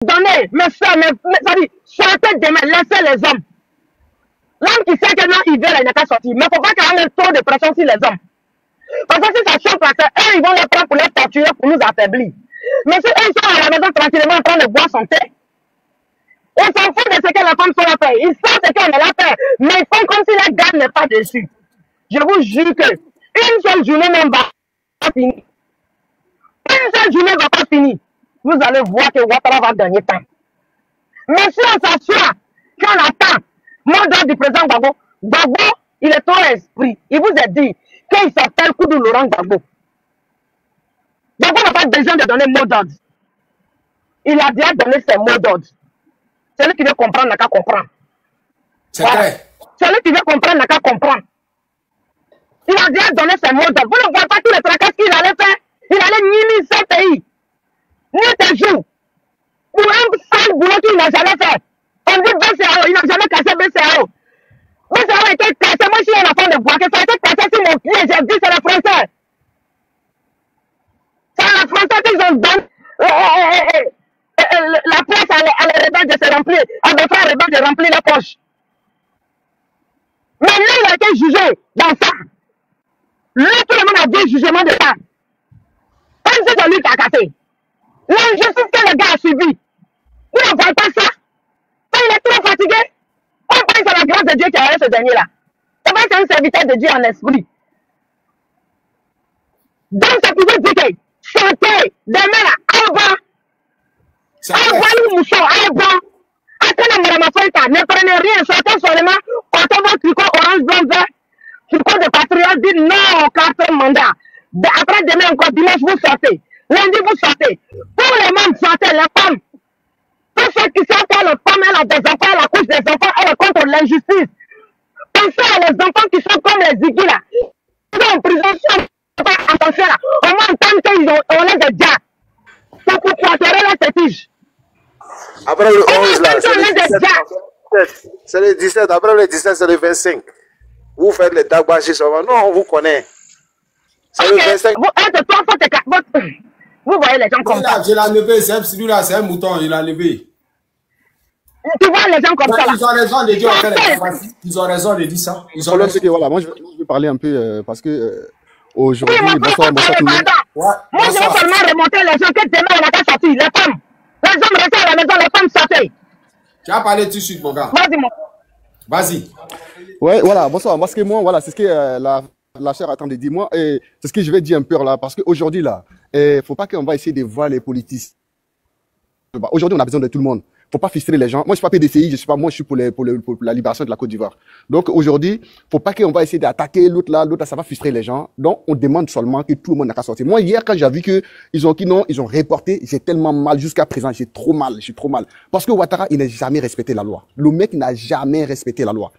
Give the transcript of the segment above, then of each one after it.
donnez, mes soeurs, ça dit, sortez demain, laissez les hommes. L'homme qui sait que non, il veut, il n'a qu'à sortir. Mais il ne faut pas qu'il y ait trop de pression sur les hommes. Parce que si ça choque, eux, ils vont les prendre pour les torturer, pour nous affaiblir. Mais si eux, ils sont à la maison tranquillement en train de boire son thé, ils s'en foutent de ce que la femme soit fait. Ils savent ce qu'elle a fait. Mais ils font comme si la garde n'est pas dessus. Je vous jure que une seule journée même va pas finir. Une seule journée va pas finir. Vous allez voir que Ouattara va gagner temps. Mais si on s'assoit, qu'on attend, mot d'ordre du président Gbagbo, Gbagbo, il est trop esprit. Il vous a dit qu'il s'appelle Koudou Laurent Gbagbo. Gbagbo n'a pas besoin de donner mot d'ordre. Il a déjà donné ses mots d'ordre. Celui qui veut comprendre n'a qu'à comprendre. C'est vrai. Celui qui veut comprendre n'a qu'à comprendre. Il a déjà donné ses mots d'ordre. Vous ne voyez pas tous les tracas qu'il allait faire. Il allait nier ce pays. Nuit et jour. Pour un sale boulot qu'il n'a jamais fait. On dit BCAO, il n'a jamais cassé BCAO. BCAO a été cassé. Moi, je suis un enfant de bois. Ça a été cassé sur mon pied. J'ai dit, c'est les Français. C'est les Français qu'ils ont donné. La presse à les rebelles de se remplir. À mes frères rebelles de remplir la poche. Mais lui, il a été jugé dans ça. Lui, tout le monde a dit jugement de ça. Comme si c'est lui qui a cassé. L'injustice que le gars a subi. Vous ne voyez pas ça? Quand il est trop fatigué, on pense à la grâce de Dieu qui a eu ce dernier-là. C'est pas un serviteur de Dieu en esprit. Donc, ça pouvait dire que chanter, demain là, avant, envoyez Mousso, avant, attendez Mme Afrika, ne prenez rien, sortez seulement, portez votre tricot orange, blanc, vert, tricot de patriote, dites non au quatrième mandat. Après demain encore, dimanche, vous sortez. Lundi, vous sortez. Tous les membres sortez, les femmes. Tous ceux qui savent que les femmes, elle a des enfants, elle accouche des enfants, elle est contre l'injustice. Pensez à les enfants qui sont comme les Ziggy là. Ils sont en prison, si on ne fait pas attention là. Au moins, tant qu'ils ont les des diables. C'est pour clôturer la fétiche. Après le 11 là, c'est le 17. Après le 17, c'est le 25. Vous faites les dagbachis seulement. Non, on vous connaît. C'est le 25. Vous voyez les gens comme ça. Je l'ai levé, celui-là, c'est un mouton, il l'a levé. Tu vois les gens comme ça là. Ils ont raison de dire ils ont raison de dire ça. Ils ont raison. C'est que voilà, moi je vais parler un peu parce que aujourd'hui, bonsoir tout le monde. Moi je vais seulement remonter les gens que demain on n'a pas sorti. Les femmes. Les hommes restaient à la maison, les femmes sortaient. Tu as parlé tout de suite, mon gars. Vas-y, mon. Vas-y. Ouais, voilà, bonsoir. Parce que moi, voilà, c'est ce que la chère attend de dire. Moi, c'est ce que je vais dire un peu là, parce qu'aujourd'hui, là, faut pas qu'on va essayer de voir les politiciens. Aujourd'hui, on a besoin de tout le monde. Faut pas frustrer les gens. Moi, je suis pas PDCI, moi, je suis pour la libération de la Côte d'Ivoire. Donc, aujourd'hui, faut pas qu'on va essayer d'attaquer l'autre là, ça va frustrer les gens. Donc, on demande seulement que tout le monde n'a qu'à sortir. Moi, hier, quand j'ai vu que ils ont reporté, j'ai tellement mal jusqu'à présent, j'ai trop mal. Parce que Ouattara, il n'a jamais respecté la loi. Le mec n'a jamais respecté la loi.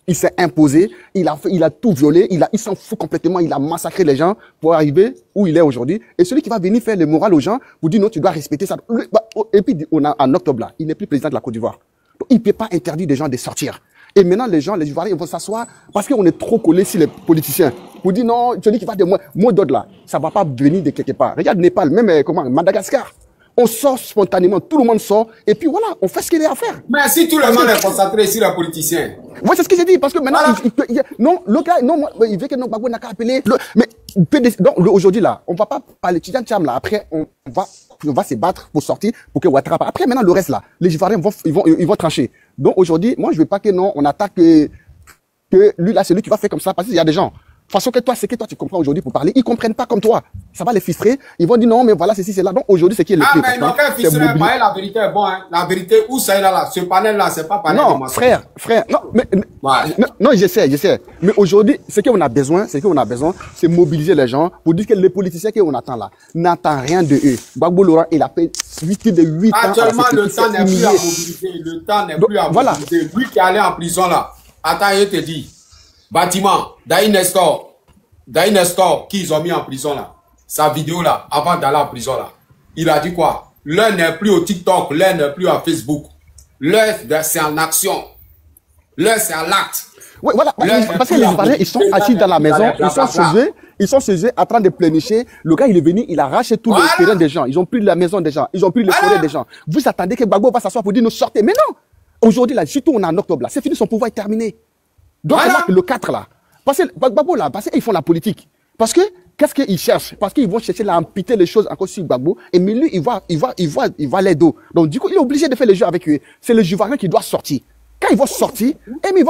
Il s'est imposé, il a tout violé, il s'en fout complètement, il a massacré les gens pour arriver où il est aujourd'hui. Et celui qui va venir faire le moral aux gens, vous dit non, tu dois respecter ça. Et puis, en octobre là, il n'est plus président de la Côte d'Ivoire. Il ne peut pas interdire des gens de sortir. Et maintenant, les Ivoiriens, ils vont s'asseoir parce qu'on est trop collés sur les politiciens. Vous dites non, celui qui va de moi d'autres là, ça va pas venir de quelque part. Regarde Népal, même Madagascar. On sort spontanément, tout le monde sort, et puis voilà, on fait ce qu'il y a à faire. Mais si tout le monde est concentré sur les politiciens. Ouais, c'est ce que j'ai dit, parce que maintenant, non, le gars, non, il veut que nos Gbagbo n'a qu'à appeler. Mais donc, aujourd'hui là, on va pas parler de Tcham là, après, on va se battre pour sortir, pour que Ouattara. Après, maintenant, le reste là, les Ivoiriens ils vont trancher. Donc aujourd'hui, moi, je veux pas que non, on attaque que lui là, c'est lui qui va faire comme ça, parce qu'il y a des gens. De toute façon, ce que toi tu comprends aujourd'hui pour parler, ils comprennent pas comme toi. Ça va les frustrer. Ils vont dire non, mais voilà, ceci, c'est là. Donc aujourd'hui, c'est qui est le plus. Ah, mais non, qu'un frustrer, la vérité est bon, hein. La vérité, où ça est là, ce panel-là, c'est pas panel. Non, frère. Non, mais, non, j'essaie. Mais aujourd'hui, ce qu'on a besoin, c'est mobiliser les gens pour dire que les politiciens qu'on attend là, n'attendent rien de eux. Gbagbo Laurent, il a fait 8 ans. Actuellement, le temps n'est plus à mobiliser. Le temps n'est plus à mobiliser. Lui qui est allé en prison là. Attends, je te dis. Bâtiment, Daï Nestor, qu'ils ont mis en prison là, sa vidéo là, avant d'aller en prison là, il a dit quoi? L'un n'est plus au TikTok, l'un n'est plus à Facebook. L'un c'est en action, l'un c'est à l'acte. Oui, voilà, parce que les Ivoiriens, ils sont assis dans la maison, ils sont chez eux en train de plénicher. Le gars, il est venu, il a arraché tous les terrains des gens. Ils ont pris la maison des gens, ils ont pris les forêts des gens. Vous attendez que Gbagbo va s'asseoir pour dire nous sortez. Mais non! Aujourd'hui, là, surtout on est en octobre, là, c'est fini, son pouvoir est terminé. Donc, le 4, là, parce que Gbagbo, là, parce qu'ils font la politique. Parce que, qu'est-ce qu'ils cherchent? Parce qu'ils vont chercher à amputer les choses encore sur Gbagbo. Et mais lui, il voit les dos. Donc, du coup, il est obligé de faire le jeu avec eux. C'est le Ivoirien qui doit sortir. Quand ils vont sortir, mais ils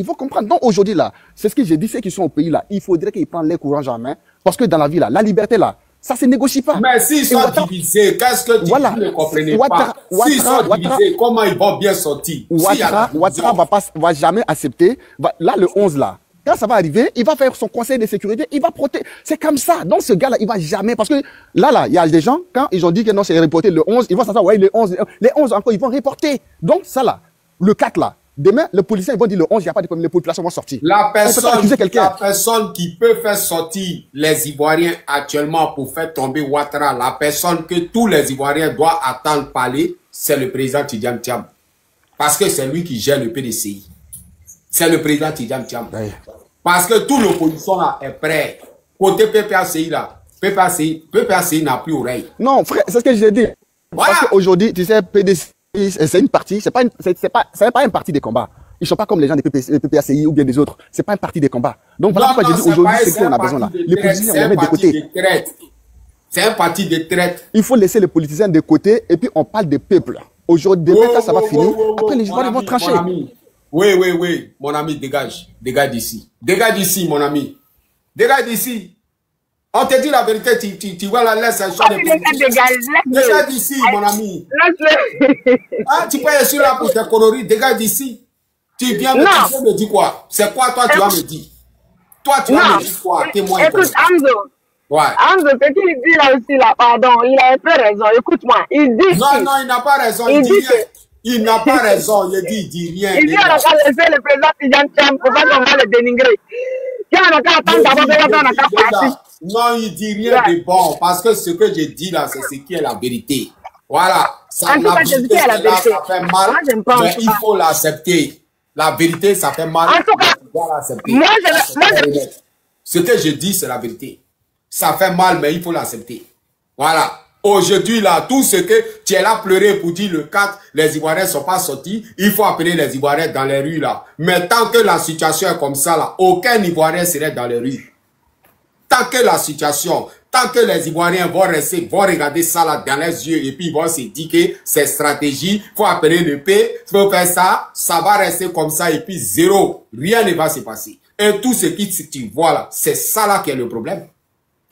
vont comprendre. Donc aujourd'hui, là, c'est ce que j'ai dit, ceux qui sont au pays, là, il faudrait qu'ils prennent les courants en main. Parce que dans la vie, là, la liberté, là, ça se négocie pas. Mais s'ils sont divisés, qu'est-ce que vous ne comprenez pas? S'ils sont divisés, comment ils vont bien sortir? Ouattara va jamais accepter. Là, le 11, là, quand ça va arriver, il va faire son conseil de sécurité, il va protéger. C'est comme ça. Donc ce gars-là, il va jamais. Parce que là, il y a des gens, quand ils ont dit que non, c'est reporté le 11, ils vont s'asseoir, ouais, le 11 encore, ils vont reporter. Donc ça, là. Le 4 là, demain, les policiers vont dire le 11, il n'y a pas de problème, les populations vont sortir. La personne qui peut faire sortir les Ivoiriens actuellement pour faire tomber Ouattara, la personne que tous les Ivoiriens doivent attendre parler, c'est le président Tidjane Thiam. Parce que c'est lui qui gère le PDCI. C'est le président Tidjane Thiam. Oui. Parce que tout l'opposition là est prêt. Côté PPACI là, PPACI n'a plus oreille. Non, frère, c'est ce que j'ai dit. Voilà. Parce qu'aujourd'hui, tu sais, PDCI, c'est une partie, c'est pas un parti des combats. Ils sont pas comme les gens des PPACI ou bien des autres. C'est pas un parti des combats. Donc voilà pourquoi j'ai dit aujourd'hui, c'est qu'on a besoin là. Les politiciens, on les met de côté. C'est un parti de traite. Il faut laisser les politiciens de côté et puis on parle des peuples. Aujourd'hui, quand ça va finir, après les Ivoiriens vont trancher. Oui, mon ami, dégage. Dégage d'ici. Dégage d'ici, mon ami. Dégage d'ici. On te dit la vérité, tu vois la laisse un choix de dégage d'ici, mon ami. Ah, tu peux être là pour tes conneries, dégage d'ici. Tu viens me dire quoi? C'est quoi toi tu vas me dire? Toi tu vas me dire quoi? Témoin. Écoute, Hamzo. Ouais. Hamzo, ce qu'il dit là aussi, là, pardon, il a un peu raison. Écoute-moi, il dit. Non, il n'a pas raison, il dit rien. Il n'a pas raison, il dit rien. Il dit on a qu'à laisser le président Tidjane Thiam pour pas qu'on va le dénigrer. On a qu'à attendre d'abord qu'on a qu'à partir. Non, il dit rien de bon, parce que ce que je dis là, c'est ce qui est la vérité. Voilà. Ça, la vérité, là, ça fait mal, mais il faut l'accepter. La vérité, ça fait mal. En tout cas, ce que je dis, c'est la vérité. Ça fait mal, mais il faut l'accepter. Voilà. Aujourd'hui, là, tout ce que tu es là pleurer pour dire le 4, les Ivoiriens ne sont pas sortis, il faut appeler les Ivoiriens dans les rues, là. Mais tant que la situation est comme ça, là, aucun Ivoirien serait dans les rues. Tant que la situation, tant que les Ivoiriens vont rester, vont regarder ça là dans les yeux et puis ils vont se dire que c'est stratégie, faut appeler le P, faut faire ça, ça va rester comme ça et puis zéro. Rien ne va se passer. Et tout ce qui tu vois là, c'est ça là qui est le problème.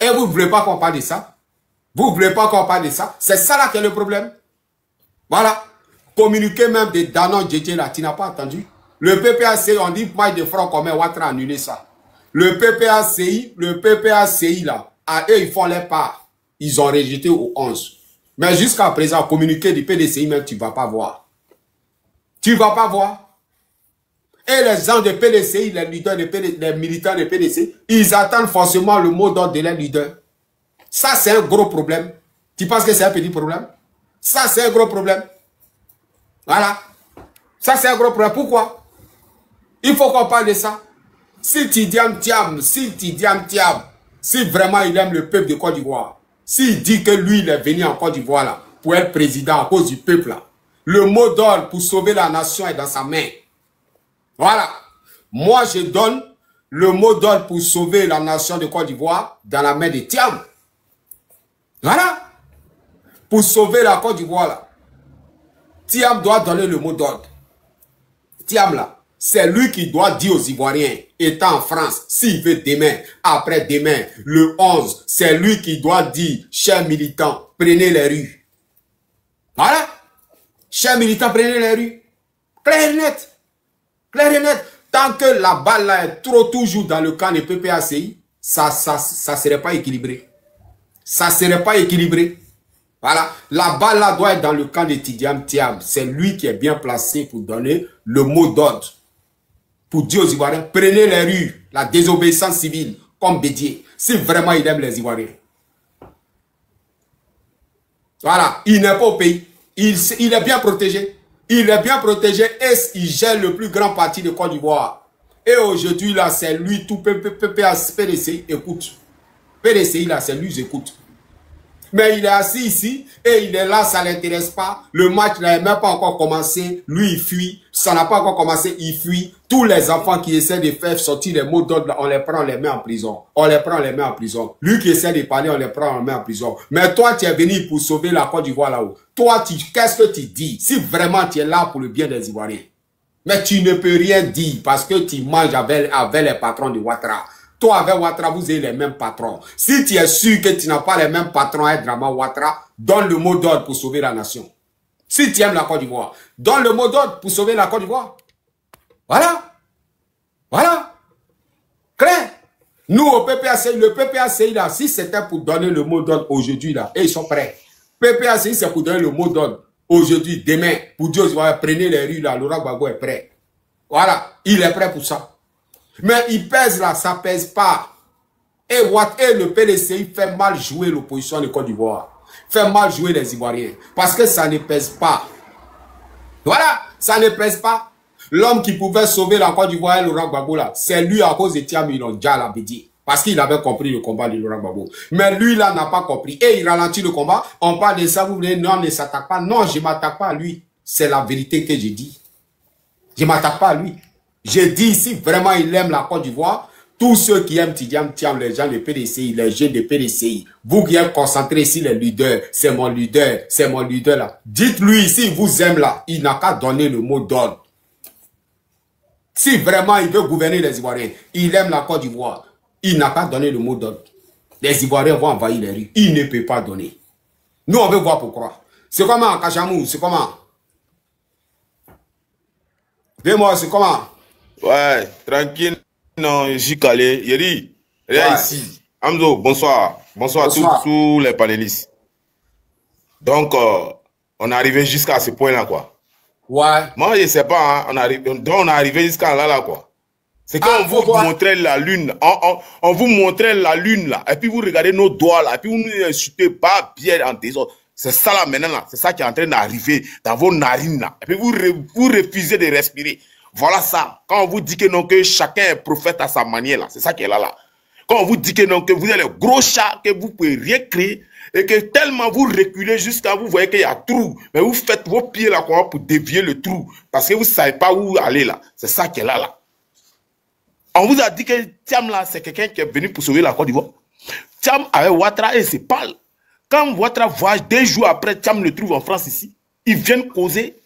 Et vous ne voulez pas qu'on parle de ça? Vous ne voulez pas qu'on parle de ça? C'est ça là qui est le problème. Voilà. Communiquer même de Danon Djedje là, tu n'as pas entendu? Le PPAC, on dit maille de francs commun, Ouattara a annulé ça. Le PPACI là, à eux, ils font les parts. Ils ont rejeté au 11. Mais jusqu'à présent, communiqué du PDCI, même, tu ne vas pas voir. Tu ne vas pas voir. Et les gens de PDCI, les leaders de PDCI, les militants de PDCI, ils attendent forcément le mot d'ordre de leurs leaders. Ça, c'est un gros problème. Tu penses que c'est un petit problème? Ça, c'est un gros problème. Voilà. Ça, c'est un gros problème. Pourquoi? Il faut qu'on parle de ça. Si Tidjane Thiam, si vraiment il aime le peuple de Côte d'Ivoire, s'il dit que lui, il est venu en Côte d'Ivoire là, pour être président à cause du peuple là, le mot d'ordre pour sauver la nation est dans sa main. Voilà. Moi, je donne le mot d'ordre pour sauver la nation de Côte d'Ivoire dans la main de Thiam. Voilà. Pour sauver la Côte d'Ivoire là, Thiam doit donner le mot d'ordre. Thiam là, c'est lui qui doit dire aux Ivoiriens, étant en France, s'il veut demain, après-demain, le 11, c'est lui qui doit dire, chers militants, prenez les rues. Voilà. Chers militants, prenez les rues. Clair et net. Clair et net. Tant que la balle là est trop toujours dans le camp des PPACI, ça serait pas équilibré. Ça serait pas équilibré. Voilà. La balle là doit être dans le camp de Tidjane Thiam. C'est lui qui est bien placé pour donner le mot d'ordre. Pour dire aux Ivoiriens, prenez les rues, la désobéissance civile, comme Bédier, si vraiment il aime les Ivoiriens. Voilà, il n'est pas au pays. Il est bien protégé. Il est bien protégé et il gère le plus grand parti de Côte d'Ivoire. Et aujourd'hui, là, c'est lui, tout PDCI écoute. PDCI, là, c'est lui, j'écoute. Mais il est assis ici et il est là, ça ne l'intéresse pas. Le match n'a même pas encore commencé. Lui, il fuit. Ça n'a pas encore commencé, il fuit. Tous les enfants qui essaient de faire sortir les mots d'ordre, on les prend, on les met en prison. On les prend, on les met en prison. Lui qui essaie de parler, on les prend, on les met en prison. Mais toi, tu es venu pour sauver la Côte d'Ivoire là-haut. Toi, qu'est-ce que tu dis? Si vraiment tu es là pour le bien des Ivoiriens. Mais tu ne peux rien dire parce que tu manges avec les patrons de Ouattara. Toi, avec Ouattara, vous avez les mêmes patrons. Si tu es sûr que tu n'as pas les mêmes patrons avec Draman Ouattara, donne le mot d'ordre pour sauver la nation. Si tu aimes la Côte d'Ivoire, donne le mot d'ordre pour sauver la Côte d'Ivoire. Voilà. Voilà. Clair. Nous, au PPACI, le PPACI, là, si c'était pour donner le mot d'ordre aujourd'hui, là, et ils sont prêts. PPACI, c'est pour donner le mot d'ordre aujourd'hui, demain, pour dire, prenez les rues, là, Laurent Gbagbo est prêt. Voilà. Il est prêt pour ça. Mais il pèse là, ça pèse pas. Et le PDCI fait mal jouer l'opposition de Côte d'Ivoire. Fait mal jouer les Ivoiriens. Parce que ça ne pèse pas. Voilà, ça ne pèse pas. L'homme qui pouvait sauver la Côte d'Ivoire, Laurent Gbagbo là, c'est lui à cause de Thiam Ilonja Labidi. Parce qu'il avait compris le combat de Laurent Gbagbo. Mais lui là n'a pas compris. Et il ralentit le combat. On parle de ça, vous voulez, non, ne s'attaque pas. Non, je ne m'attaque pas à lui. C'est la vérité que je dis. Je ne m'attaque pas à lui. J'ai dit ici, vraiment, il aime la Côte d'Ivoire. Tous ceux qui aiment Tidiane Thiam, les gens de PDCI, les jeunes de PDCI, vous qui êtes concentrés ici, les leaders, c'est mon leader là. Dites-lui, s'il vous aime là, il n'a qu'à donner le mot d'ordre. Si vraiment il veut gouverner les Ivoiriens, il aime la Côte d'Ivoire, il n'a qu'à donner le mot d'ordre. Les Ivoiriens vont envahir les rues. Il ne peut pas donner. Nous, on veut voir pourquoi. C'est comment, Kachamou, c'est comment? Dis-moi, c'est comment? Ouais, tranquille, non, j'y calé. Yeri, rien ici. Amzo, bonsoir. Bonsoir à tous les panélistes. Donc, on est arrivé jusqu'à ce point-là, quoi. Ouais. Moi, je ne sais pas, hein, on est arrivé jusqu'à là, quoi. C'est quand on vous montrait la lune, on vous montrait la lune, là, et puis vous regardez nos doigts, là, et puis vous nous insultez pas bien en désordre. C'est ça, là, maintenant, là, c'est ça qui est en train d'arriver dans vos narines, là. Et puis vous refusez de respirer. Voilà ça. Quand on vous dit que non, que chacun est prophète à sa manière, là, c'est ça qui est là. Quand on vous dit que non, que vous êtes le gros chat, que vous pouvez rien créer, et que tellement vous reculez jusqu'à vous voyez qu'il y a trou, mais vous faites vos pieds là pour dévier le trou, parce que vous ne savez pas où aller là. C'est ça qui est là. On vous a dit que Thiam là, c'est quelqu'un qui est venu pour sauver la Côte d'Ivoire. Thiam avec Ouattara et c'est parle. Quand Ouattara voyage 2 jours après, Thiam le trouve en France ici. Ils viennent causer.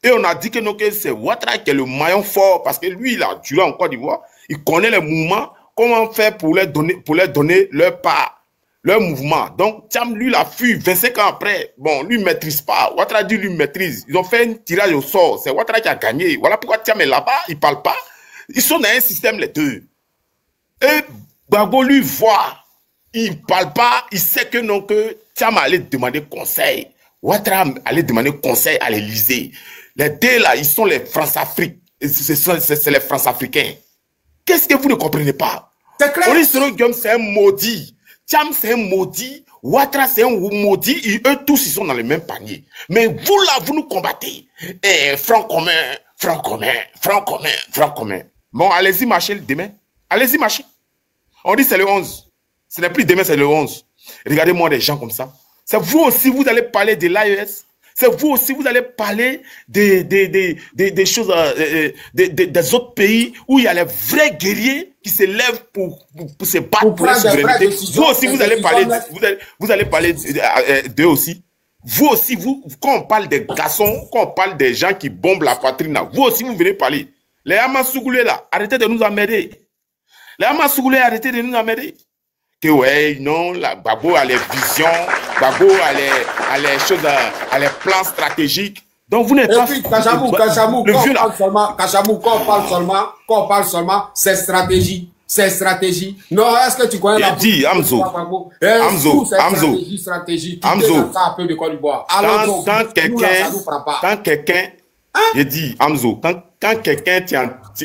Et on a dit que, que c'est Ouattara qui est le maillon fort parce que lui, il a tué en Côte d'Ivoire. Il connaît les mouvements, comment faire pour leur donner leur part, leur mouvement. Donc, Thiam, lui, il a fui 25 ans après. Bon, lui, ne maîtrise pas. Ouattara dit, lui, maîtrise. Ils ont fait un tirage au sort. C'est Ouattara qui a gagné. Voilà pourquoi Thiam est là-bas. Il ne parle pas. Ils sont dans un système, les deux. Et Gbagbo, lui, voit. Il ne parle pas. Il sait que non, que Thiam allait demander conseil. Ouattara allait demander conseil à l'Élysée. Les deux là, ils sont les France-Afrique. C'est les France-Africains. Qu'est-ce que vous ne comprenez pas? C'est clair. Olisoro Guillaume, c'est un maudit. Thiam, c'est un maudit. Ouattara, c'est un maudit. Et eux tous, ils sont dans le même panier. Mais vous là, vous nous combattez. Eh, franc commun, franc commun, franc commun, franc commun. Bon, allez-y marcher demain. Allez-y marcher. On dit c'est le 11. Ce n'est plus demain, c'est le 11. Regardez-moi des gens comme ça. C'est vous aussi, vous allez parler de l'AES. C'est vous aussi, vous allez parler des choses, des autres pays où il y a les vrais guerriers qui se lèvent pour se battre pour la souveraineté. Vous aussi, vous allez parler, vous allez parler d'eux aussi. Vous aussi, quand on parle des garçons, quand on parle des gens qui bombent la poitrine, là, vous aussi, vous venez parler. Les Amasougoulés, là, arrêtez de nous emmerder. Les Amasougoulés, arrêtez de nous emmerder. Que ouais, non, Gbagbo a les visions, Gbagbo a les choses, a les plans stratégiques. Donc vous n'êtes pas... Et puis, Kachamou, quand on parle seulement, c'est stratégie. C'est stratégie. Non, est-ce que tu connais la... dit, Amzo. Stratégie. Quand quelqu'un, il dit, Amzo, quand quelqu'un,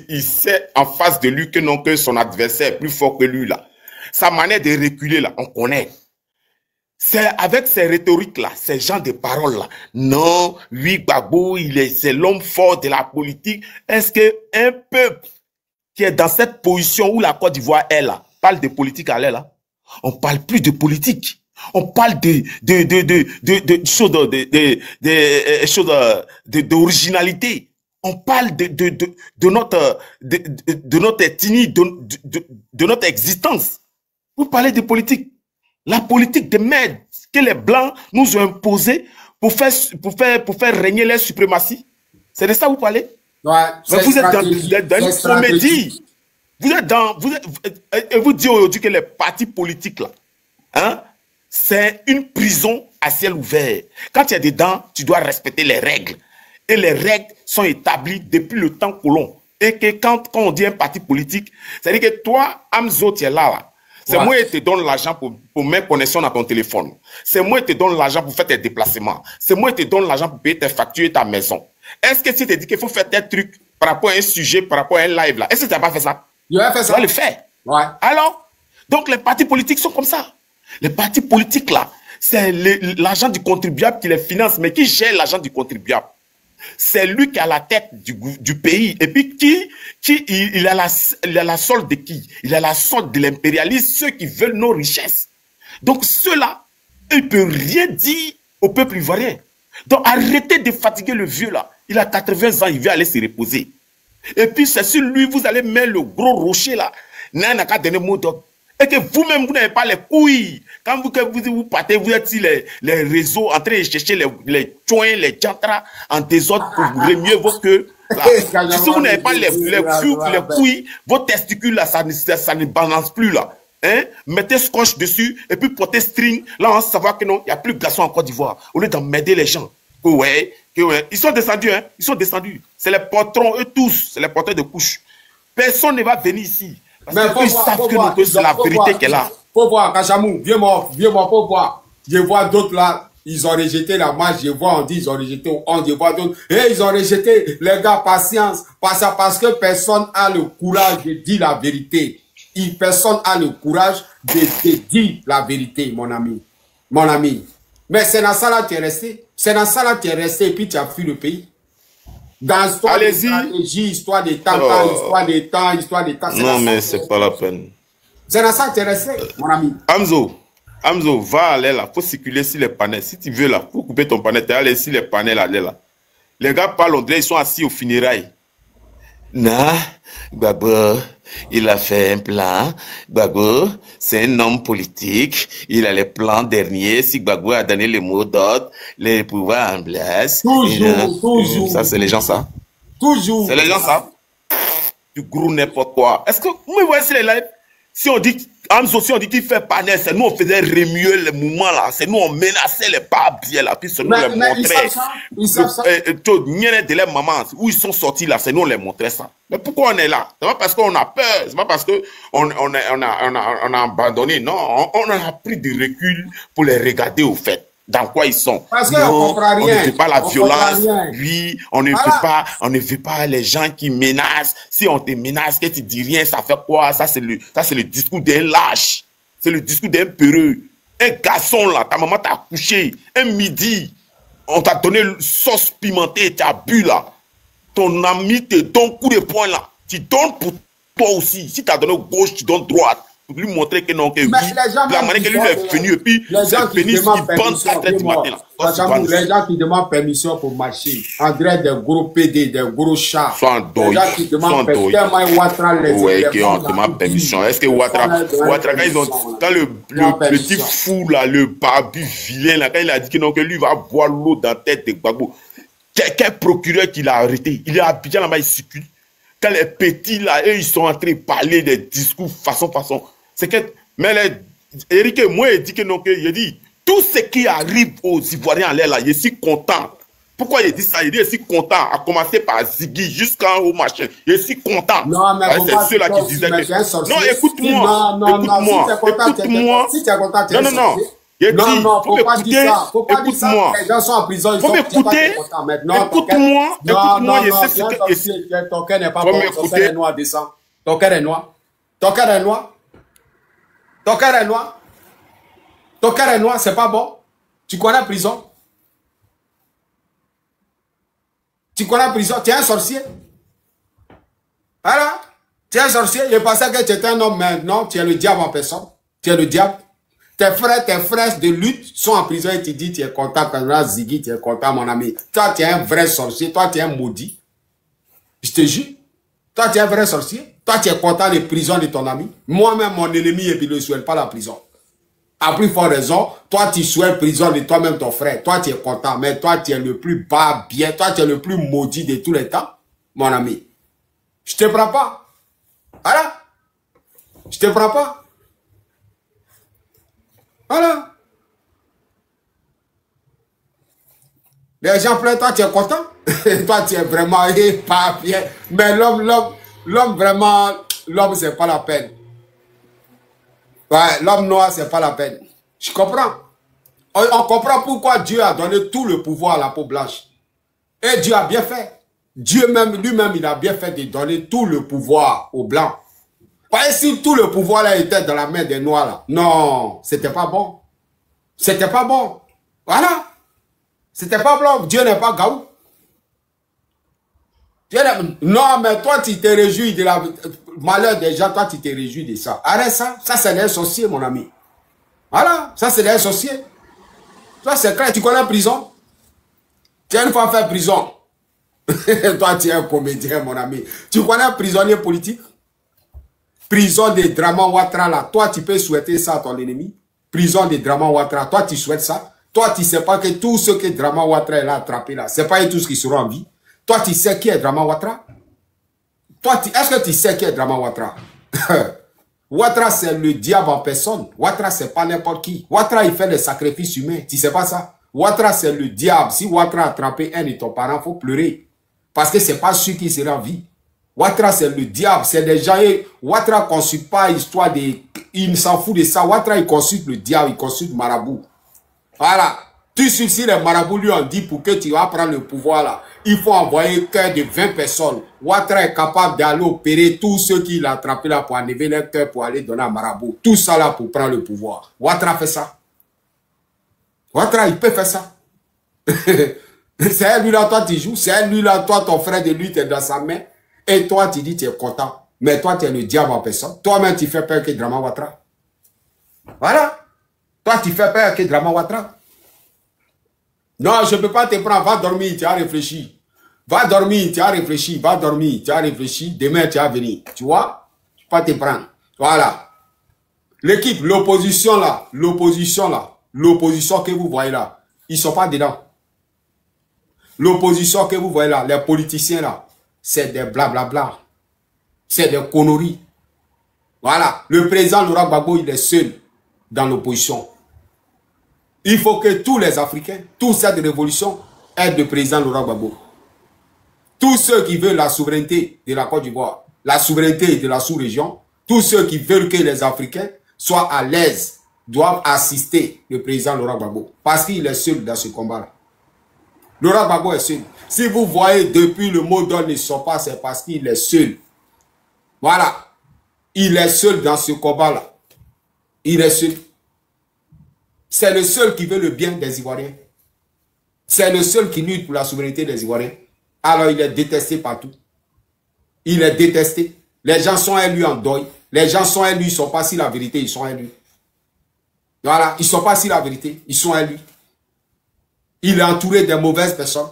il sait en face de lui que non, que son adversaire est plus fort que lui, là. Sa manière de reculer, là, on connaît. C'est avec ces rhétoriques-là, ces gens de paroles-là. Non, lui, Gbagbo, c'est l'homme fort de la politique. Est-ce qu'un peuple qui est dans cette position où la Côte d'Ivoire est là, parle de politique à l'aile là, on parle plus de politique. On parle de choses d'originalité. On parle de notre ethnie, de notre existence. Vous parlez de politique. La politique de merde que les Blancs nous ont imposée pour faire régner leur suprématie. C'est de ça que vous parlez? Ouais, vous êtes dans une comédie. Et vous dites aujourd'hui que les partis politiques, là, hein, c'est une prison à ciel ouvert. Quand tu es dedans, tu dois respecter les règles. Et les règles sont établies depuis le temps colon. Et que quand on dit un parti politique, c'est-à-dire que toi, Amzo, tu es là. C'est moi qui te donne l'argent pour mettre connexion à ton téléphone. C'est moi qui te donne l'argent pour faire tes déplacements. C'est moi qui te donne l'argent pour payer tes factures et ta maison. Est-ce que si tu te dis qu'il faut faire tes trucs par rapport à un sujet, par rapport à un live là, est-ce que tu n'as pas fait ça? Je vais faire ça. Tu vas le faire. Ouais. Alors, donc les partis politiques sont comme ça. Les partis politiques là, c'est l'argent du contribuable qui les finance, mais qui gère l'argent du contribuable? C'est lui qui a la tête du pays. Et puis il a la solde de qui? Il a la solde de l'impérialisme, ceux qui veulent nos richesses. Donc ceux-là, ils ne peuvent rien dire au peuple ivoirien. Donc arrêtez de fatiguer le vieux là. Il a 80 ans, il veut aller se reposer. Et puis c'est sur lui, vous allez mettre le gros rocher là. N'a qu'à donner mot d'ordre. Et que vous-même, vous n'avez pas les couilles. Quand vous partez, vous êtes sur les réseaux en train de chercher les joints, les jantras en désordre pour mieux vos queues. Si vous n'avez pas les couilles, vos testicules là, ça ne balance plus là. Hein? Mettez scotch dessus et puis portez string. Là, on va savoir que non, il n'y a plus de garçons en Côte d'Ivoire. Au lieu d'emmerder les gens. Ouais. Ils sont descendus, hein? Ils sont descendus. C'est les patrons, eux tous, c'est les porteurs de couches. Personne ne va venir ici. Parce qu'ils savent que c'est la vérité qu'elle a. Faut voir, Kachamou, viens-moi, faut voir. Je vois d'autres là, ils ont rejeté la marche, je vois, on dit, ils ont rejeté, je vois d'autres, et ils ont rejeté, les gars, patience, parce que personne n'a le courage de dire la vérité. Personne n'a le courage de dire la vérité, mon ami. Mon ami. Mais c'est dans ça là que tu es resté. C'est dans ça là que tu es resté et puis tu as fui le pays. Dans l'histoire de stratégie, histoire des temps, histoire des temps. Non, mais c'est pas la peine. C'est dans ça que tu es resté, mon ami. Amzo, va aller là. Faut circuler sur les panels. Si tu veux là, faut couper ton panel. Tu aller sur les panels là. Les gars parlent anglais, ils sont assis au funérailles. Non, Gbagbo, il a fait un plan. Gbagbo, c'est un homme politique. Il a les plans derniers. Si Gbagbo a donné les mots d'ordre, les pouvoirs en place. Toujours. Ça, c'est les gens, ça. Toujours. C'est les gens, ça. Du gros n'importe quoi. Est-ce que vous me voyez sur les lives? Si on dit, Amzo, si on dit qu'il fait panel, c'est nous, on faisait remuer les mouvements là. C'est nous, on menaçait les papiers là. Puis c'est nous, les montrait. Ils savent ça. De les mamans, où ils sont sortis là, c'est nous, on les montrait ça. Mais pourquoi on est là? C'est pas parce qu'on a peur. C'est pas parce qu'on a abandonné. Non, on a pris du recul pour les regarder au fait. Dans quoi ils sont. Parce qu'on comprend rien. On ne veut pas la violence. Oui, on ne veut pas les gens qui menacent. Si on te menace, que tu dis rien, ça fait quoi? Ça, c'est le discours d'un lâche. C'est le discours d'un peureux. Un garçon là, ta maman t'a couché. Un midi, on t'a donné sauce pimentée, tu as bu là. Ton ami te donne coup de poing là. Tu donnes pour toi aussi. Si tu as donné gauche, tu donnes droite. Pour lui montrer que non, que oui, la manière que lui est venu, et puis c'est venu, il bande 4 heures du matin là. Les gens qui demandent permission pour marcher, en dirait des gros PD, des gros chats. Sans doy. Les gens qui demandent permission. Oui, qui ont demandé permission. Est-ce que Ouattara, quand le petit fou là, le barbu vilain là, quand il a dit que non, que lui va boire l'eau dans la tête de Gbagbo, quel procureur qui l'a arrêté? Il est à Abidjan là-bas, il circule. Quand les petits là, eux, ils sont en train de parler des discours façon. C'est que, mais Eric, moi, il dit que non, il dit, tout ce qui arrive aux Ivoiriens en l'air là, je suis content. Pourquoi il dit ça? Il dit, je suis content, à commencer par Ziggy jusqu'en haut machin. Je suis content. Non, mais c'est ceux-là qui disaient que. Non, écoute-moi. Écoute-moi. Si tu es content, tu es Non. Non, faut pas dire ça. Faut pas dire ça. Les gens sont en prison, ils sont pas contents. Maintenant, écoute-moi. Je sais ce que ton cœur n'est pas bon. Ton cœur est noir, descend. Ton cœur est noir. Ton cœur est noir. Ton cœur est noir. Ton cœur est noir, c'est pas bon. Tu connais la prison. Tu connais la prison. Tu es un sorcier. Voilà. Tu es un sorcier, je pensais que tu étais un homme, mais non, tu es le diable en personne. Tu es le diable. Tes frères de lutte sont en prison et tu dis, tu es content, quand Ziggy, tu es content, mon ami. Toi, tu es un vrai sorcier, toi, tu es un maudit. Je te jure. Toi, tu es un vrai sorcier. Toi, tu es content des prisons de ton ami. Moi-même, mon ennemi, et puis ne souhaite pas la prison. À plus forte raison, toi, tu souhaites prison de toi-même, ton frère. Toi, tu es content, mais toi, tu es le plus bas bien. Toi, tu es le plus maudit de tous les temps, mon ami. Je te prends pas. Voilà. Je te prends pas. Voilà. Les gens pleurent, toi tu es content. Toi tu es vraiment pas bien. Mais l'homme vraiment, l'homme c'est pas la peine. Ouais, l'homme noir c'est pas la peine. Je comprends. On comprend pourquoi Dieu a donné tout le pouvoir à la peau blanche. Et Dieu a bien fait. Dieu même, lui-même, il a bien fait de donner tout le pouvoir aux blancs. Parce que si tout le pouvoir là était dans la main des noirs là, non, c'était pas bon. C'était pas bon. Voilà. C'était pas bon. Dieu n'est pas gaou. Non, mais toi, tu te réjouis de la malheur des gens. Toi, tu te réjouis de ça. Arrête ça. Ça, c'est des sorciers, mon ami. Voilà. Ça, c'est des sorciers. Toi, c'est clair. Tu connais la prison? Tu as une fois fait prison. Toi, tu es un comédien, mon ami. Tu connais un prisonnier politique? Prison de Draman Ouattara, là. Toi, tu peux souhaiter ça à ton ennemi? Prison de Draman Ouattara. Toi, tu souhaites ça? Toi, tu ne sais pas que tous ceux que Draman Ouattara a attrapés là, ce n'est pas eux tous qui seront en vie. Toi, tu sais qui est Draman Ouattara? Toi, est-ce que tu sais qui est Draman Ouattara? Ouattara, c'est le diable en personne. Ouattara, c'est pas n'importe qui. Ouattara, il fait des sacrifices humains. Tu ne sais pas ça? Ouattara, c'est le diable. Si Ouattara a attrapé un de ton parent, il faut pleurer. Parce que ce n'est pas celui qui sera en vie. Ouattara, c'est le diable. C'est des gens. Ouattara ne consulte pas l'histoire des. Il s'en fout de ça. Ouattara, il consulte le diable, il consulte le marabout. Voilà. Tu sais, si les marabouts lui ont dit pour que tu vas prendre le pouvoir là, il faut envoyer cœur de 20 personnes. Ouattara est capable d'aller opérer tous ceux qui l'ont attrapé là pour enlever leur cœur pour aller donner à marabout. Tout ça là pour prendre le pouvoir. Ouattara fait ça. Ouattara, il peut faire ça. C'est lui là, toi tu joues. C'est lui là, toi ton frère de lui, tu es dans sa main. Et toi, tu dis, tu es content. Mais toi, tu es le diable en personne. Toi-même, tu fais peur que Draman Ouattara. Voilà. Toi, tu fais peur que Draman Ouattara. Non, je ne peux pas te prendre. Va dormir, tu as réfléchi. Va dormir, tu as réfléchi. Va dormir, tu as réfléchi. Demain, tu vas venir. Tu vois? Je ne peux pas te prendre. Voilà. L'équipe, l'opposition là, l'opposition que vous voyez là, ils ne sont pas dedans. L'opposition que vous voyez là, les politiciens là, c'est des blablabla. C'est des conneries. Voilà. Le président Laurent Gbagbo, il est seul dans l'opposition. Il faut que tous les Africains, toute cette révolution, aident le président Laurent Gbagbo. Tous ceux qui veulent la souveraineté de la Côte d'Ivoire, la souveraineté de la sous-région, tous ceux qui veulent que les Africains soient à l'aise, doivent assister le président Laurent Gbagbo. Parce qu'il est seul dans ce combat-là. Laurent Gbagbo est seul. Si vous voyez depuis le mot d'ordre ne sort pas, c'est parce qu'il est seul. Voilà. Il est seul dans ce combat-là. Il est seul. C'est le seul qui veut le bien des Ivoiriens. C'est le seul qui lutte pour la souveraineté des Ivoiriens. Alors il est détesté partout. Il est détesté. Les gens sont à lui en deuil. Les gens sont à lui, ils ne sont pas si la vérité, ils sont à lui. Voilà. Ils ne sont pas si la vérité, ils sont à lui. Il est entouré de mauvaises personnes.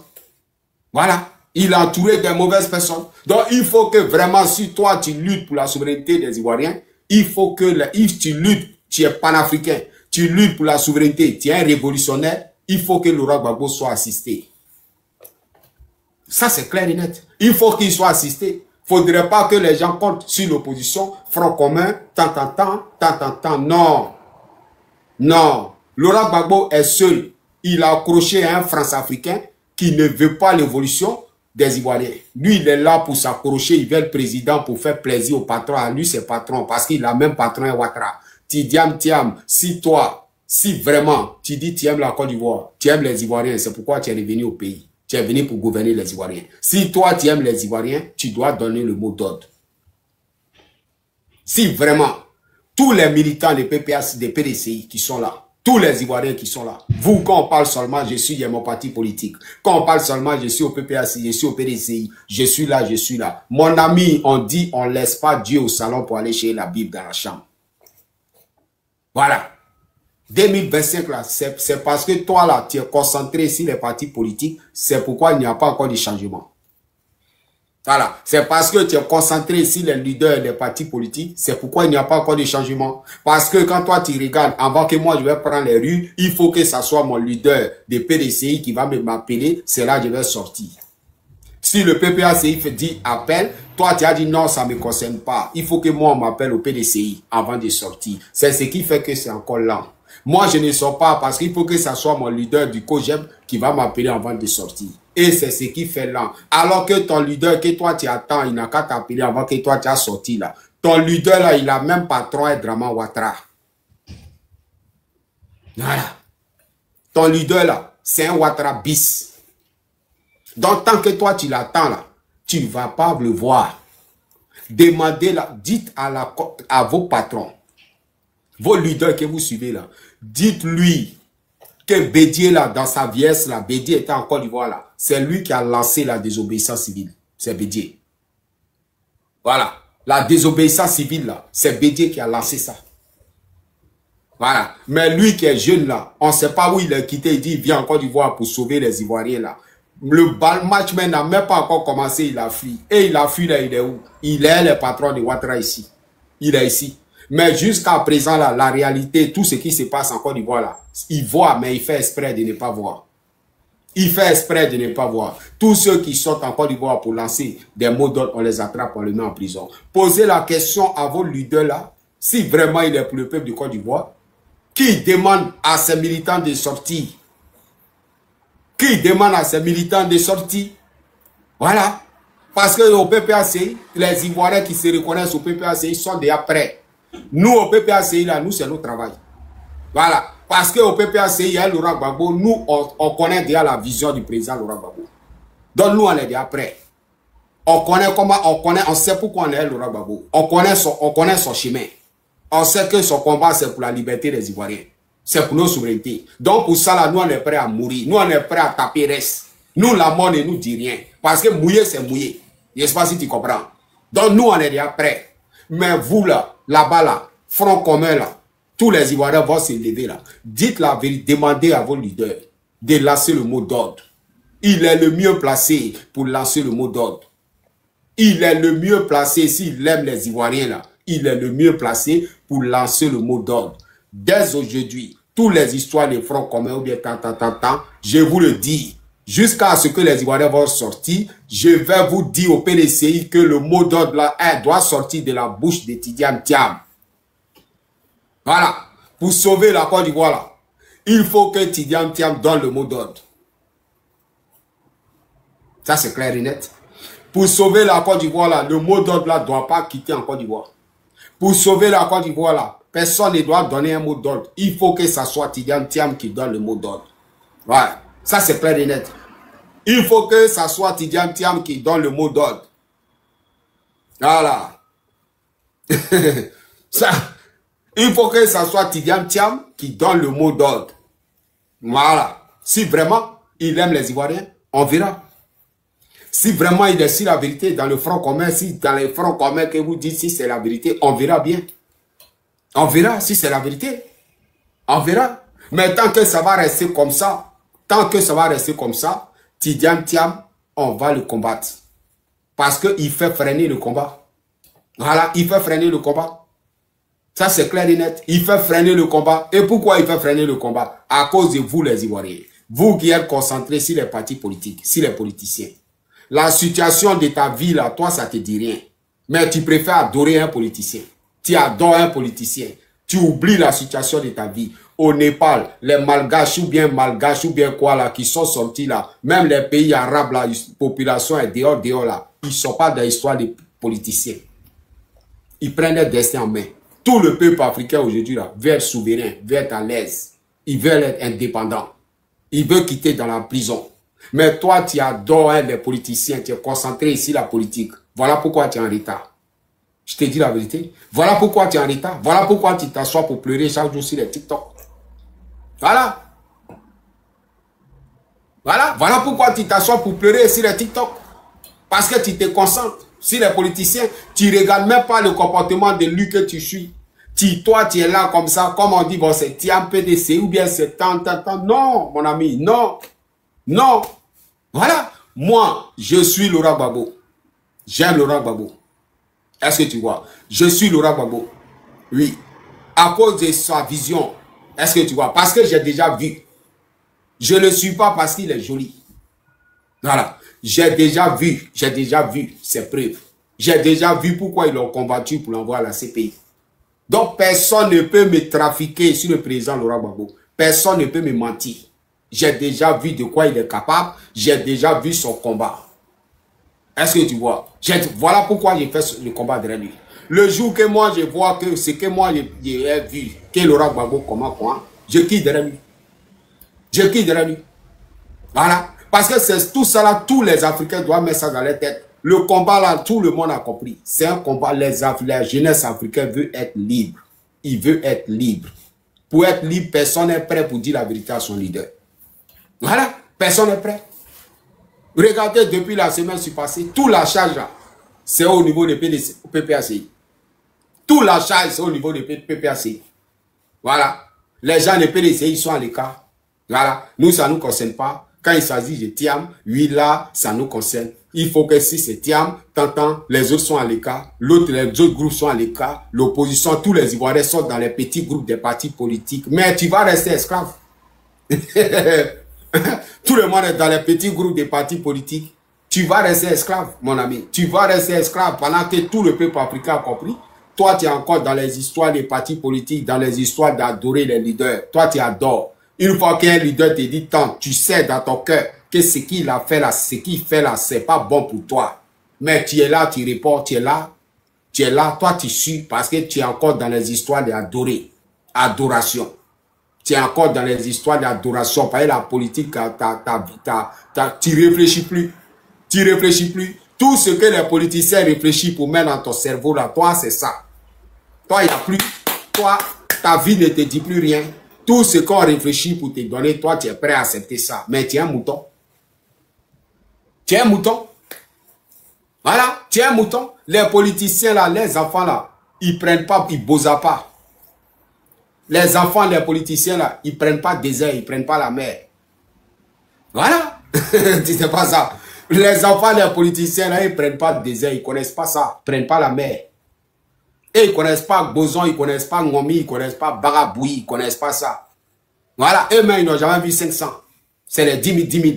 Voilà. Il est entouré de mauvaises personnes. Donc, il faut que vraiment, si toi, tu luttes pour la souveraineté des Ivoiriens, il faut que, si tu luttes, tu es panafricain, tu luttes pour la souveraineté, tu es un révolutionnaire, il faut que Laurent Gbagbo soit assisté. Ça, c'est clair et net. Il faut qu'il soit assisté. Il ne faudrait pas que les gens comptent sur l'opposition, Front commun, tant. Non. Non. Laurent Gbagbo est seul. Il a accroché à un France-Africain qui ne veut pas l'évolution des Ivoiriens. Lui, il est là pour s'accrocher. Il veut le président pour faire plaisir au patron. À lui, c'est patron. Parce qu'il a même patron à Ouattara. Tidiam, si toi, si vraiment, tu dis tu aimes la Côte d'Ivoire, tu aimes les Ivoiriens, c'est pourquoi tu es revenu au pays. Tu es venu pour gouverner les Ivoiriens. Si toi, tu aimes les Ivoiriens, tu dois donner le mot d'ordre. Si vraiment, tous les militants des PPS, des PDCI qui sont là, Tous les Ivoiriens qui sont là. Vous, quand on parle seulement, je suis dans mon parti politique. Quand on parle seulement, je suis au PPAC, je suis au PDCI. Je suis là, je suis là. Mon ami, on dit, on laisse pas Dieu au salon pour aller chercher la Bible dans la chambre. Voilà. 2025, là, c'est parce que toi, là, tu es concentré sur les partis politiques. C'est pourquoi il n'y a pas encore de changement. Voilà. C'est parce que tu es concentré sur les leaders des partis politiques. C'est pourquoi il n'y a pas encore de changement. Parce que quand toi, tu regardes, avant que moi, je vais prendre les rues, il faut que ça soit mon leader des PDCI qui va m'appeler. C'est là que je vais sortir. Si le PPACI dit appel, toi, tu as dit non, ça ne me concerne pas. Il faut que moi, on m'appelle au PDCI avant de sortir. C'est ce qui fait que c'est encore lent. Moi, je ne sors pas parce qu'il faut que ça soit mon leader du COGEP qui va m'appeler avant de sortir. Et c'est ce qui fait lent. Alors que ton leader, que toi tu attends, il n'a qu'à t'appeler avant que toi tu as sorti là. Ton leader là, il a même patron et Draman Ouattara. Voilà. Ton leader là, c'est un Ouattara bis. Donc tant que toi tu l'attends là, tu ne vas pas le voir. Demandez là, dites à vos patrons, vos leaders que vous suivez là, dites-lui que Bédié là, dans sa vieillesse là, Bédié était en Côte d'Ivoire là, c'est lui qui a lancé la désobéissance civile. C'est Bédié. Voilà. La désobéissance civile là, c'est Bédié qui a lancé ça. Voilà. Mais lui qui est jeune là, on ne sait pas où il est quitté, il dit il vient en Côte d'Ivoire pour sauver les Ivoiriens là. Le match n'a même pas encore commencé, il a fui. Et il a fui là, il est où? Il est le patron de Ouattara ici. Il est ici. Mais jusqu'à présent, là, la réalité, tout ce qui se passe en Côte d'Ivoire, là, il voit, mais il fait exprès de ne pas voir. Il fait exprès de ne pas voir. Tous ceux qui sortent en Côte d'Ivoire pour lancer des mots d'ordre, on les attrape, on les met en prison. Posez la question à vos leaders là, si vraiment il est pour le peuple de Côte d'Ivoire, qui demande à ses militants de sortir. Qui demande à ses militants de sortir. Voilà. Parce que au PPACI, les Ivoiriens qui se reconnaissent au PPACI sont déjà prêts. Nous, au PPACI, là, nous, c'est notre travail. Voilà. Parce qu'au PPACI, il y a Laurent Gbagbo. Nous, on connaît déjà la vision du président Laurent Gbagbo. Donc, nous, on est déjà prêts. On connaît comment, on sait pourquoi on est Laurent Gbagbo. On connaît son chemin. On sait que son combat, c'est pour la liberté des Ivoiriens. C'est pour nos souverainetés. Donc, pour ça, là, nous, on est prêts à mourir. Nous, on est prêts à taper reste. Nous, la mort ne nous dit rien. Parce que mouiller, c'est mouiller. Je ne sais pas si tu comprends. Donc, nous, on est déjà prêts. Mais vous, là, là-bas, là, front commun, là, tous les Ivoiriens vont se lever, là. Dites la vérité, demandez à vos leaders de lancer le mot d'ordre. Il est le mieux placé pour lancer le mot d'ordre. Il est le mieux placé, s'il aime les Ivoiriens, là, il est le mieux placé pour lancer le mot d'ordre. Dès aujourd'hui, toutes les histoires des fronts communs ou bien je vous le dis, jusqu'à ce que les Ivoiriens vont sortir, je vais vous dire au PDCI que le mot d'ordre là, doit sortir de la bouche de Tidiane Thiam. Voilà. Pour sauver la Côte d'Ivoire là, il faut que Tidiane Thiam donne le mot d'ordre. Ça c'est clair et net. Pour sauver la Côte d'Ivoire là, le mot d'ordre là ne doit pas quitter en Côte d'Ivoire. Pour sauver la Côte d'Ivoire là, personne ne doit donner un mot d'ordre. Il faut que ça soit Tidiane Thiam qui donne le mot d'ordre. Voilà. Ça, c'est clair et net. Il faut que ça soit Tidiane Thiam qui donne le mot d'ordre. Voilà. Ça, il faut que ça soit Tidiane Thiam qui donne le mot d'ordre. Voilà. Si vraiment il aime les Ivoiriens, on verra. Si vraiment il est sur la vérité dans le front commun, si dans les fronts communs que vous dites si c'est la vérité, on verra bien. On verra si c'est la vérité. On verra. Mais tant que ça va rester comme ça, Tidiane Thiam, on va le combattre. Parce qu'il fait freiner le combat. Voilà, il fait freiner le combat. Ça, c'est clair et net. Il fait freiner le combat. Et pourquoi il fait freiner le combat? À cause de vous, les Ivoiriens. Vous qui êtes concentrés sur les partis politiques, sur les politiciens. La situation de ta vie, là, toi, ça te dit rien. Mais tu préfères adorer un politicien. Tu adores un politicien. Tu oublies la situation de ta vie. Au Népal, les Malgaches ou bien quoi là, qui sont sortis là, même les pays arabes là, la population est dehors là. Ils ne sont pas dans l'histoire des politiciens. Ils prennent leur destin en main. Tout le peuple africain aujourd'hui là, veut être souverain, veut être à l'aise. Ils veulent être indépendants. Ils veulent quitter dans la prison. Mais toi, tu adores les politiciens, tu es concentré ici la politique. Voilà pourquoi tu es en retard. Je te dis la vérité. Voilà pourquoi tu es en retard. Voilà pourquoi tu t'assois pour pleurer chaque jour sur les TikTok. Voilà. Voilà pourquoi tu t'assois pour pleurer sur les TikTok. Parce que tu te concentres sur les politiciens. Tu ne regardes même pas le comportement de lui que tu suis. Toi, tu es là comme ça, comme on dit, bon, c'est Tiam PDC ou bien c'est tant. Non, mon ami, non. Non. Voilà. Moi, je suis Laurent Gbagbo. J'aime Laurent Gbagbo. Est-ce que tu vois? Je suis Laurent Gbagbo. Oui. À cause de sa vision. Est-ce que tu vois? Parce que j'ai déjà vu. Je ne le suis pas parce qu'il est joli. Voilà. J'ai déjà vu ses preuves. J'ai déjà vu pourquoi ils l'ont combattu pour l'envoyer à la CPI. Donc, personne ne peut me trafiquer sur le président Laurent Gbagbo. Personne ne peut me mentir. J'ai déjà vu de quoi il est capable. J'ai déjà vu son combat. Est-ce que tu vois? Voilà pourquoi j'ai fait le combat derrière lui. Le jour que moi, je vois que ce que moi, j'ai vu, que Laurent Gbagbo comment, je quitte derrière lui. Je quitte derrière lui. Voilà. Parce que c'est tout ça là, tous les Africains doivent mettre ça dans leur tête. Le combat là, tout le monde a compris. C'est un combat, la jeunesse africaine veut être libre. Il veut être libre. Pour être libre, personne n'est prêt pour dire la vérité à son leader. Voilà. Personne n'est prêt. Regardez, depuis la semaine passée, tout la charge là, c'est au niveau de PPACI. Tout la charge, c'est au niveau de PPACI. Voilà. Les gens de PDCI, ils sont à l'écart. Voilà. Nous, ça ne nous concerne pas. Quand il s'agit de Tiam, oui, là, ça nous concerne. Il faut que si c'est Tiam, t'entends, les autres sont à l'écart, les autres groupes sont à l'écart, l'opposition, tous les Ivoiriens sont dans les petits groupes des partis politiques. Mais tu vas rester esclave. Tout le monde est dans les petits groupes des partis politiques. Tu vas rester esclave, mon ami. Tu vas rester esclave pendant que tout le peuple africain a compris. Toi, tu es encore dans les histoires des partis politiques, dans les histoires d'adorer les leaders. Toi, tu adores. Une fois qu'un leader te dit tant, tu sais dans ton cœur que ce qu'il a fait là, ce qu'il fait là, c'est pas bon pour toi. Mais tu es là, tu réponds, tu es là, toi tu suis parce que tu es encore dans les histoires d'adorer. Adoration. Tu es encore dans les histoires d'adoration. Parce que la politique, tu réfléchis plus. Tu réfléchis plus. Tout ce que les politiciens réfléchissent pour mettre dans ton cerveau là, toi c'est ça. Toi, il n'y a plus. Toi, ta vie ne te dit plus rien. Tout ce qu'on réfléchit pour te donner, toi, tu es prêt à accepter ça. Mais tu es un mouton. Tu es un mouton. Voilà, tu es un mouton. Les politiciens là, les enfants là, ils prennent pas, ils bossent pas. Les enfants, les politiciens là, ils prennent pas désert, ils prennent pas la mer. Voilà. Tu sais pas ça. Les enfants, les politiciens là, ils prennent pas désert, ils connaissent pas ça. Ils prennent pas la mer. Et ils ne connaissent pas Bozon, ils ne connaissent pas Ngomi, ils ne connaissent pas Baraboui, ils ne connaissent pas ça. Voilà, eux-mêmes, ils n'ont jamais vu 500. C'est les 10 000, 10 000.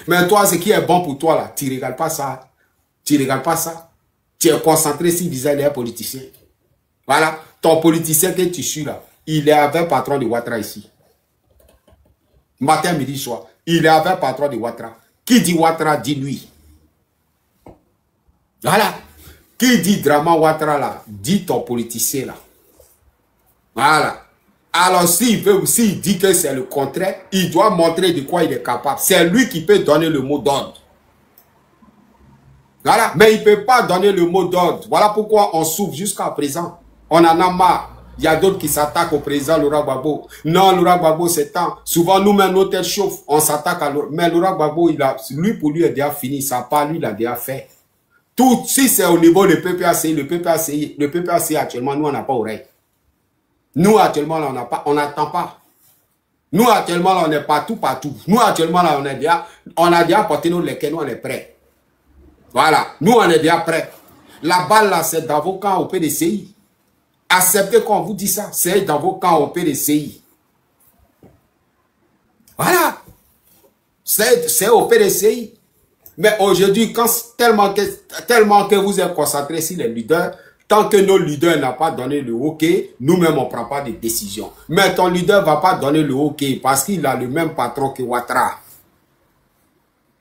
Mais toi, ce qui est bon pour toi, là, tu ne regardes pas ça. Tu ne regardes pas ça. Tu es concentré sur les politiciens. Voilà, ton politicien que tu suis là, il est avec le patron de Ouattara ici. Matin, midi, soir. Il est avec le patron de Ouattara. Qui dit Ouattara, dit lui. Voilà. Qui dit Draman Ouattara là, dit ton politicien là. Voilà. Alors s'il dit que c'est le contraire, il doit montrer de quoi il est capable. C'est lui qui peut donner le mot d'ordre. Voilà. Mais il ne peut pas donner le mot d'ordre. Voilà pourquoi on souffre jusqu'à présent. On en a marre. Il y a d'autres qui s'attaquent au président Laurent Gbagbo. Non, Laurent Gbagbo c'est temps. Souvent nous-mêmes nos têtes chauffent. On s'attaque à Laurent. Mais Laurent Gbagbo, pour lui, il a déjà fini. Ça part, lui, il a déjà fait. Tout, si c'est au niveau de PPACI, le PPACI actuellement, nous, on n'a pas oreille. Nous, actuellement, là, on n'attend pas. Nous, actuellement, là, on est partout. Nous, actuellement, là, on a déjà porté nos lesquels, nous, on est prêts. Voilà. Nous, on est déjà prêts. La balle, là, c'est dans vos camps au PDCI. Acceptez qu'on vous dit ça. C'est dans vos camps au PDCI. Voilà. C'est au PDCI. Mais aujourd'hui, tellement que vous êtes concentrés sur les leaders, tant que nos leaders n'ont pas donné le OK, nous-mêmes, on ne prend pas de décision. Mais ton leader ne va pas donner le OK parce qu'il a le même patron que Ouattara.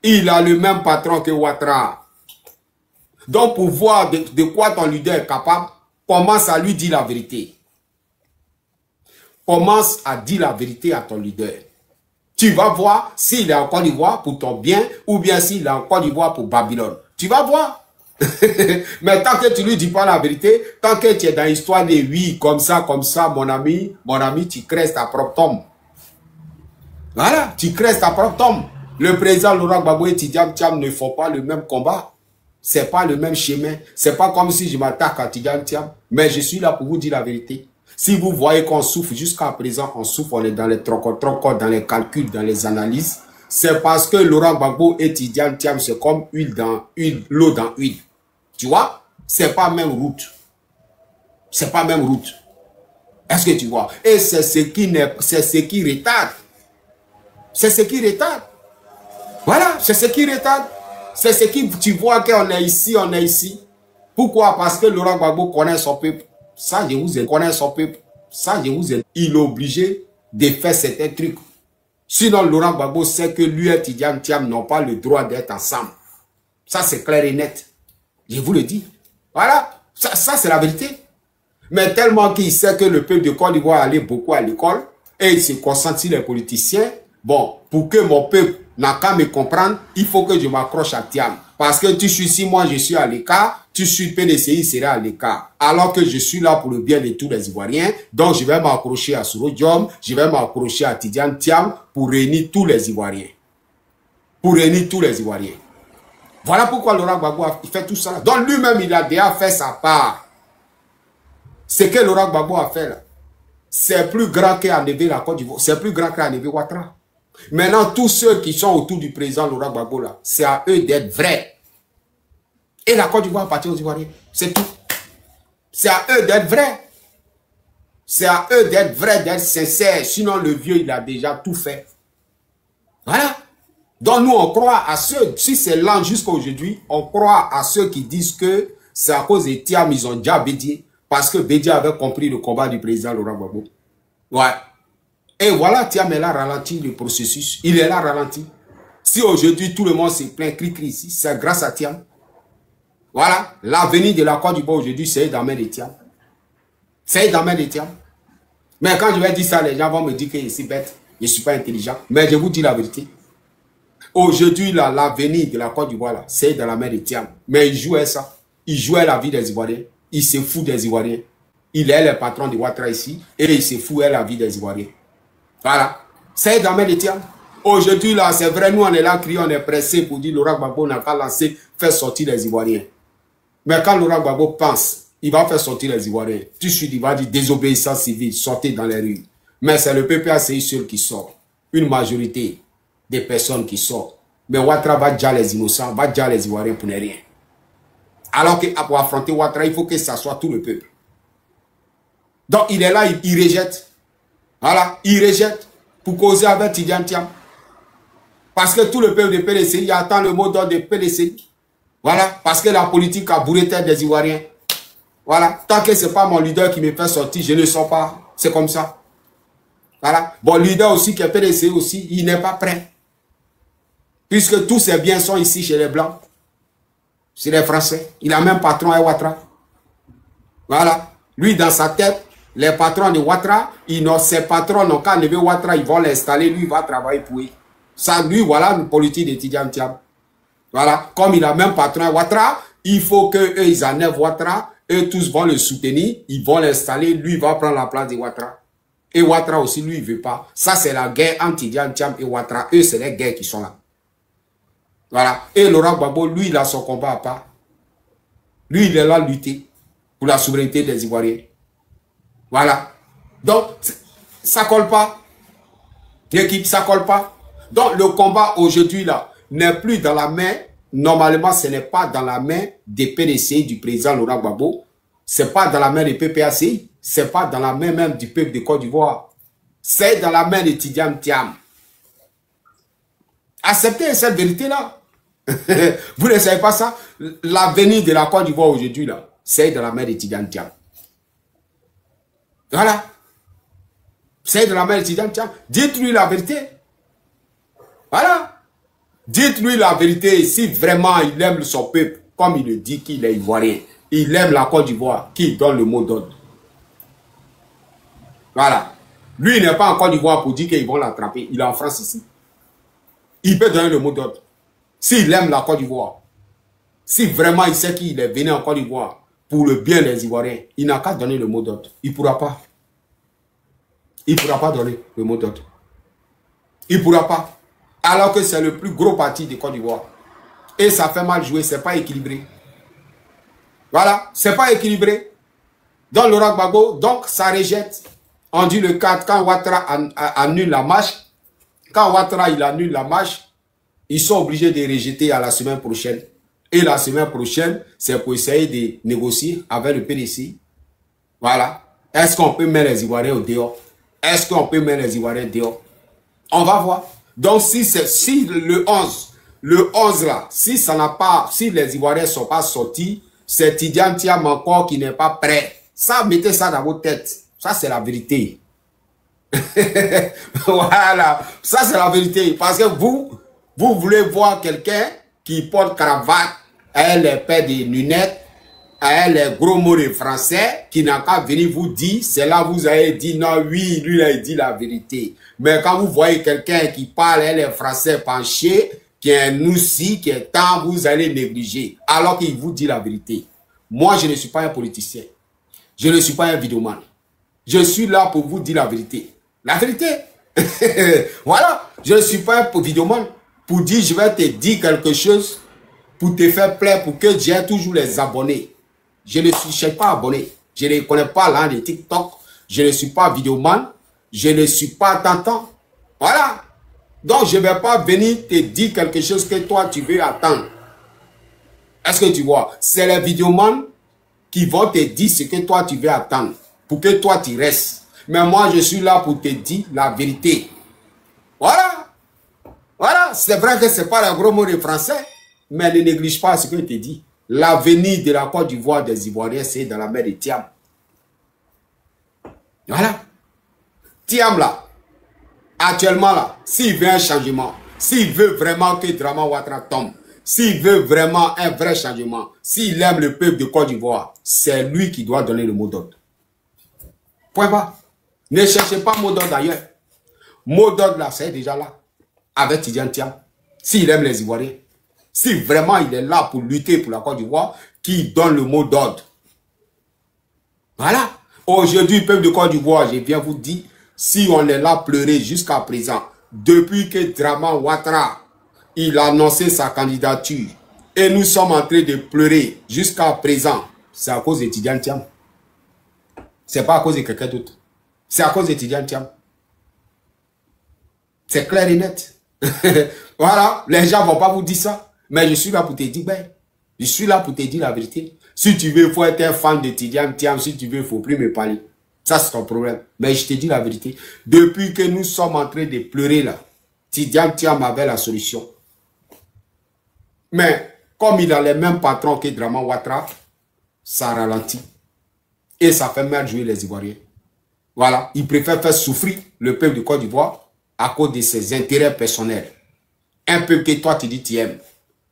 Il a le même patron que Ouattara. Donc, pour voir de quoi ton leader est capable, commence à lui dire la vérité. Commence à dire la vérité à ton leader. Tu vas voir s'il est en Côte d'Ivoire pour ton bien ou bien s'il est en Côte d'Ivoire pour Babylone. Tu vas voir. Mais tant que tu lui dis pas la vérité, tant que tu es dans l'histoire de oui, comme ça, mon ami, tu crées ta propre tombe. Voilà, tu crées ta propre tombe. Le président Laurent Gbagbo et Tidjane Thiam ne font pas le même combat. C'est pas le même chemin. C'est pas comme si je m'attaque à Tidjane Thiam. Mais je suis là pour vous dire la vérité. Si vous voyez qu'on souffre jusqu'à présent, on souffre, on est dans les troncos, dans les calculs, dans les analyses. C'est parce que Laurent Gbagbo et Tidjane Thiam, c'est comme huile dans huile, l'eau dans huile. Tu vois? C'est pas même route. C'est pas même route. Est-ce que tu vois? Et c'est ce qui retarde. C'est ce qui retarde. Voilà, c'est ce qui retarde. C'est ce qui, tu vois qu'on est ici, on est ici. Pourquoi? Parce que Laurent Gbagbo connaît son peuple. Ça, je vous ai connaît son peuple. Ça, je vous ai. Il est obligé de faire certains trucs. Sinon, Laurent Gbagbo sait que lui et Tidjane Thiam n'ont pas le droit d'être ensemble. Ça, c'est clair et net. Je vous le dis. Voilà. Ça c'est la vérité. Mais tellement qu'il sait que le peuple de Côte d'Ivoire allait beaucoup à l'école et il se concentre sur les politiciens. Bon, pour que mon peuple n'a qu'à me comprendre, il faut que je m'accroche à Thiam. Parce que tu suis ici, moi je suis à l'écart, tu suis PDCI, sera à l'écart. Alors que je suis là pour le bien de tous les Ivoiriens, donc je vais m'accrocher à Sourodium, je vais m'accrocher à Tidjane Thiam pour réunir tous les Ivoiriens. Pour réunir tous les Ivoiriens. Voilà pourquoi Laurent Gbagbo a fait tout ça. Donc lui-même, il a déjà fait sa part. Ce que Laurent Gbagbo a fait là, c'est plus grand qu'enlever la Côte d'Ivoire, c'est plus grand qu'enlever Ouattara. Maintenant, tous ceux qui sont autour du président Laurent Gbagbo là, c'est à eux d'être vrais. Et la Côte d'Ivoire appartient aux Ivoiriens. C'est tout. C'est à eux d'être vrais. C'est à eux d'être vrais, d'être sincères. Sinon, le vieux, il a déjà tout fait. Voilà. Donc, nous, on croit à ceux, si c'est lent jusqu'à aujourd'hui, on croit à ceux qui disent que c'est à cause des Thiam, ils ont déjà Bédié. Parce que Bédié avait compris le combat du président Laurent Gbagbo. Ouais. Et voilà, Thiam est là ralenti le processus. Il est là ralenti. Si aujourd'hui tout le monde se plaint, cri ici, c'est grâce à Thiam. Voilà. L'avenir de la Côte d'Ivoire aujourd'hui, c'est dans les mains de Thiam. C'est dans les mains de Thiam. Mais quand je vais dire ça, les gens vont me dire que je suis bête. Je ne suis pas intelligent. Mais je vous dis la vérité. Aujourd'hui, l'avenir de la Côte d'Ivoire, c'est dans la main de Thiam. Mais il jouait ça. Il jouait la vie des Ivoiriens. Il se fout des Ivoiriens. Il est le patron de Ouattara ici. Et il se fout de la vie des Ivoiriens. Voilà. C'est dans la main de Thiam. Aujourd'hui, là, c'est vrai, nous, on est là, crié, on est pressé pour dire Laurent Gbagbo n'a pas lancé, faire sortir les Ivoiriens. Mais quand Laurent Gbagbo pense, il va faire sortir les Ivoiriens. Tout de suite, il va dire désobéissance civile, sortez dans les rues. Mais c'est le PPACI seul qui sort. Une majorité des personnes qui sortent. Mais Ouattara va déjà les innocents, va déjà les Ivoiriens pour ne rien. Alors que pour affronter Ouattara, il faut que ça soit tout le peuple. Donc il est là, il rejette. Voilà, il rejette pour causer avec Tidjane Thiam. Parce que tout le peuple de PDCI, il attend le mot d'ordre de PDCI. Voilà, parce que la politique a bourré tête des Ivoiriens. Voilà, tant que ce n'est pas mon leader qui me fait sortir, je ne sors pas. C'est comme ça. Voilà, bon, leader aussi qui est PDCI aussi, il n'est pas prêt. Puisque tous ses biens sont ici chez les Blancs. C'est les Français. Il a même patron à Ouattara. Voilà. Lui, dans sa tête, les patrons de Ouattara, ses patrons n'ont qu'à lever Ouattara, ils vont l'installer, lui, il va travailler pour eux. Ça, lui, voilà une politique de Tidjane Thiam. Voilà. Comme il a même patron à Ouattara, il faut qu'eux, ils enlèvent Ouattara, eux tous vont le soutenir, ils vont l'installer, lui, il va prendre la place de Ouattara. Et Ouattara aussi, lui, il ne veut pas. Ça, c'est la guerre entre Tidjane Thiam et Ouattara. Eux, c'est les guerres qui sont là. Voilà. Et Laurent Gbagbo, lui, il a son combat à part. Lui, il est là à lutter pour la souveraineté des Ivoiriens. Voilà. Donc, ça ne colle pas. L'équipe, ça ne colle pas. Donc, le combat aujourd'hui, là, n'est plus dans la main. Normalement, ce n'est pas dans la main des PDCI du président Laurent Gbagbo. Ce n'est pas dans la main des PPACI. Ce n'est pas dans la main même du peuple de Côte d'Ivoire. C'est dans la main de Tidjane Thiam. Acceptez cette vérité-là. Vous ne savez pas ça? L'avenir de la Côte d'Ivoire aujourd'hui, là, c'est dans la main de Tidjane Thiam. Voilà. C'est dans la main de Tidjane Thiam. Dites-lui la vérité. Voilà. Dites-lui la vérité. Si vraiment il aime son peuple, comme il le dit qu'il est ivoirien, il aime la Côte d'Ivoire, qui donne le mot d'ordre. Voilà. Lui, il n'est pas en Côte d'Ivoire pour dire qu'ils vont l'attraper. Il est en France ici. Il peut donner le mot d'ordre. S'il aime la Côte d'Ivoire, si vraiment il sait qu'il est venu en Côte d'Ivoire pour le bien des Ivoiriens, il n'a qu'à donner le mot d'ordre. Il ne pourra pas. Il ne pourra pas donner le mot d'ordre. Il ne pourra pas. Alors que c'est le plus gros parti de Côte d'Ivoire. Et ça fait mal jouer, ce n'est pas équilibré. Voilà, ce n'est pas équilibré. Dans Laurent Gbagbo, donc ça rejette. On dit le 4, quand Ouattara annule la marche, quand Ouattara il annule la marche, ils sont obligés de rejeter à la semaine prochaine. Et la semaine prochaine, c'est pour essayer de négocier avec le PDC. Voilà. Est-ce qu'on peut mettre les Ivoiriens au dehors? Est-ce qu'on peut mettre les Ivoiriens dehors? On va voir. Donc si le 11 là, si les Ivoiriens ne sont pas sortis, c'est Tidiane Thiam encore qui n'est pas prêt. Ça, mettez ça dans vos têtes. Ça, c'est la vérité. Voilà. Ça, c'est la vérité. Parce que vous voulez voir quelqu'un qui porte cravate, elle est paix des lunettes, elle est gros mots de français, qui n'a qu'à venir vous dire, c'est là vous avez dit non, oui, lui, il a dit la vérité. Mais quand vous voyez quelqu'un qui parle, elle est français penché, qui est un aussi, qui est temps, vous allez négliger, alors qu'il vous dit la vérité. Moi, je ne suis pas un politicien. Je ne suis pas un vidéoman. Je suis là pour vous dire la vérité. La vérité. Voilà. Je ne suis pas un vidéoman pour dire, je vais te dire quelque chose pour te faire plaisir, pour que j'ai toujours les abonnés. Je ne suis pas abonné. Je ne connais pas l'un de TikTok. Je ne suis pas vidéoman. Je ne suis pas tentant. Voilà. Donc, je ne vais pas venir te dire quelque chose que toi, tu veux attendre. Est-ce que tu vois? C'est les vidéomans qui vont te dire ce que toi, tu veux attendre. Pour que toi, tu restes. Mais moi, je suis là pour te dire la vérité. Voilà. Voilà. C'est vrai que ce n'est pas un gros mot de français. Mais ne néglige pas ce que je te dis. L'avenir de la Côte d'Ivoire des Ivoiriens, c'est dans la mer de Thiam. Voilà. Thiam là. Actuellement là, s'il veut un changement, s'il veut vraiment que Draman Ouattara tombe, s'il veut vraiment un vrai changement, s'il aime le peuple de Côte d'Ivoire, c'est lui qui doit donner le mot d'ordre. Point bas. Ne cherchez pas mot d'ordre ailleurs. Mot d'ordre là, c'est déjà là. Avec Tidiane Thiam. S'il aime les Ivoiriens. Si vraiment il est là pour lutter pour la Côte d'Ivoire, qui donne le mot d'ordre. Voilà. Aujourd'hui, peuple de Côte d'Ivoire, je viens vous dire, si on est là pleurer jusqu'à présent, depuis que Draman Ouattara, il a annoncé sa candidature, et nous sommes en train de pleurer jusqu'à présent, c'est à cause de Tidiane Thiam. C'est pas à cause de quelqu'un d'autre. C'est à cause de Tidiane Thiam. C'est clair et net. Voilà, les gens ne vont pas vous dire ça. Mais je suis là pour te dire, ben, je suis là pour te dire la vérité. Si tu veux, il faut être un fan de Tidiane Thiam. Si tu veux, il ne faut plus me parler. Ça, c'est ton problème. Mais je te dis la vérité. Depuis que nous sommes en train de pleurer là, Tidiane Thiam avait la solution. Mais, comme il a les mêmes patrons que Draman Ouattara, ça ralentit. Et ça fait mal jouer les Ivoiriens. Voilà. Il préfère faire souffrir le peuple de Côte d'Ivoire à cause de ses intérêts personnels. Un peuple que toi, tu dis tu aimes.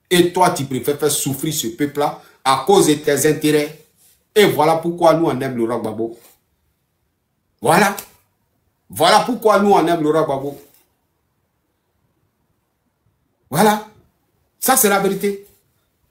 Et toi, tu préfères faire souffrir ce peuple-là à cause de tes intérêts. Et voilà pourquoi nous, on aime Laurent Gbagbo. Voilà. Voilà pourquoi nous, on aime Laurent Gbagbo. Voilà. Ça, c'est la vérité.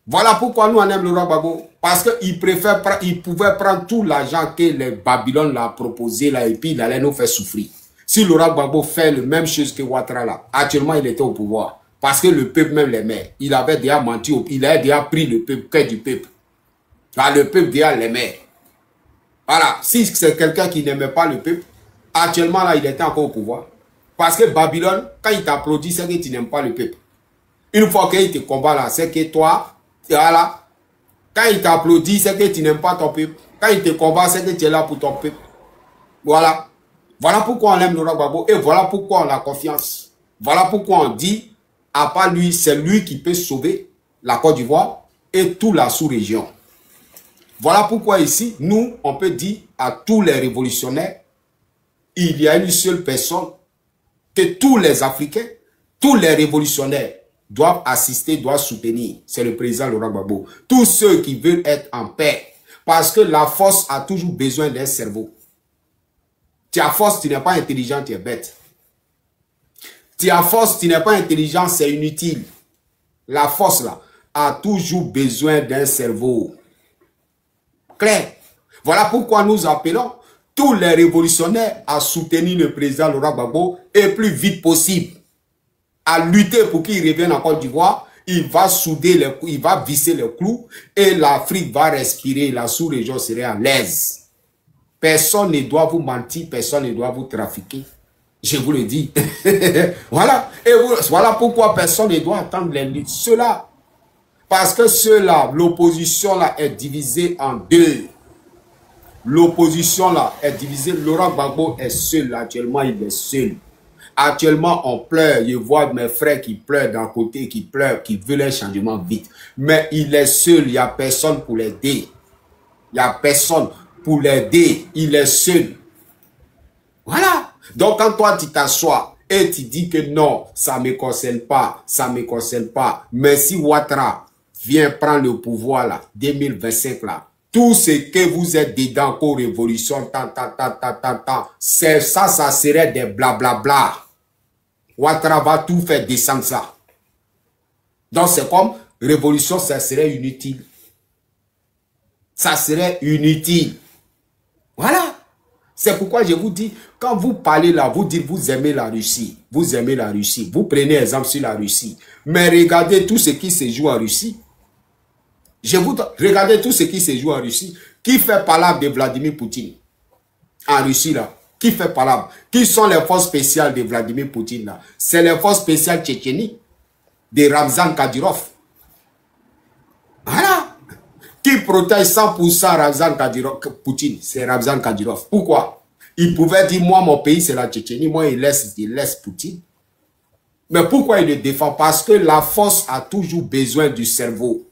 Voilà pourquoi nous, on aime Laurent Gbagbo. Parce qu'il pouvait prendre tout l'argent que les Babylone l'a proposé là, et puis il allait nous faire souffrir. Si Laurent Gbagbo fait la même chose que Ouattara là, actuellement, il était au pouvoir. Parce que le peuple même l'aimait. Il avait déjà menti, il avait déjà pris le peuple, que du peuple. Car le peuple déjà l'aimait. Voilà. Si c'est quelqu'un qui n'aimait pas le peuple, actuellement là, il était encore au pouvoir. Parce que Babylone, quand il t'applaudit, c'est que tu n'aimes pas le peuple. Une fois qu'il te combat là, c'est que toi, voilà. Quand il t'applaudit, c'est que tu n'aimes pas ton peuple. Quand il te combat, c'est que tu es là pour ton peuple. Voilà. Voilà pourquoi on aime Laurent Gbagbo et voilà pourquoi on a confiance. Voilà pourquoi on dit, à part lui, c'est lui qui peut sauver la Côte d'Ivoire et toute la sous-région. Voilà pourquoi ici, nous, on peut dire à tous les révolutionnaires, il y a une seule personne que tous les Africains, tous les révolutionnaires doivent assister, doivent soutenir. C'est le président Laurent Gbagbo. Tous ceux qui veulent être en paix. Parce que la force a toujours besoin d'un cerveau. Tu as force, tu n'es pas intelligent, tu es bête. Tu as force, tu n'es pas intelligent, c'est inutile. La force là a toujours besoin d'un cerveau. Clair. Voilà pourquoi nous appelons tous les révolutionnaires à soutenir le président Laurent Gbagbo et plus vite possible. à lutter pour qu'il revienne en Côte d'Ivoire, il va souder, il va visser les clous et l'Afrique va respirer, la sous-région serait à l'aise. Personne ne doit vous mentir, personne ne doit vous trafiquer. Je vous le dis. Voilà. Et voilà pourquoi personne ne doit attendre les luttes. Ceux-là, parce que ceux-là, l'opposition là est divisée en deux. L'opposition là est divisée. Laurent Gbagbo est seul actuellement, il est seul. Actuellement, on pleure. Je vois mes frères qui pleurent d'un côté, qui pleurent, qui veulent un changement vite. Mais il est seul, il n'y a personne pour l'aider. Il n'y a personne pour l'aider. Il est seul. Voilà. Donc, quand toi, tu t'assois et tu dis que non, ça ne me concerne pas, ça ne me concerne pas. Mais si Ouattara vient prendre le pouvoir là, 2025 là, tout ce que vous êtes dedans, co-révolution, c'est ça, ça serait des blablabla. Ouattara va tout faire descendre ça. Donc c'est comme révolution, ça serait inutile. Ça serait inutile. Voilà. C'est pourquoi je vous dis, quand vous parlez là, vous dites vous aimez la Russie. Vous aimez la Russie. Vous prenez exemple sur la Russie. Mais regardez tout ce qui se joue en Russie. Regardez tout ce qui se joue en Russie. Qui fait palabre de Vladimir Poutine? En Russie là. Qui fait palabre? Qui sont les forces spéciales de Vladimir Poutine là? C'est les forces spéciales tchétchénie de Ramzan Kadyrov. Voilà. Qui protège 100% Ramzan Kadyrov, Poutine? C'est Ramzan Kadyrov. Pourquoi? Il pouvait dire, moi, mon pays, c'est la Tchétchénie. Moi, il laisse Poutine. Mais pourquoi il le défend? Parce que la force a toujours besoin du cerveau.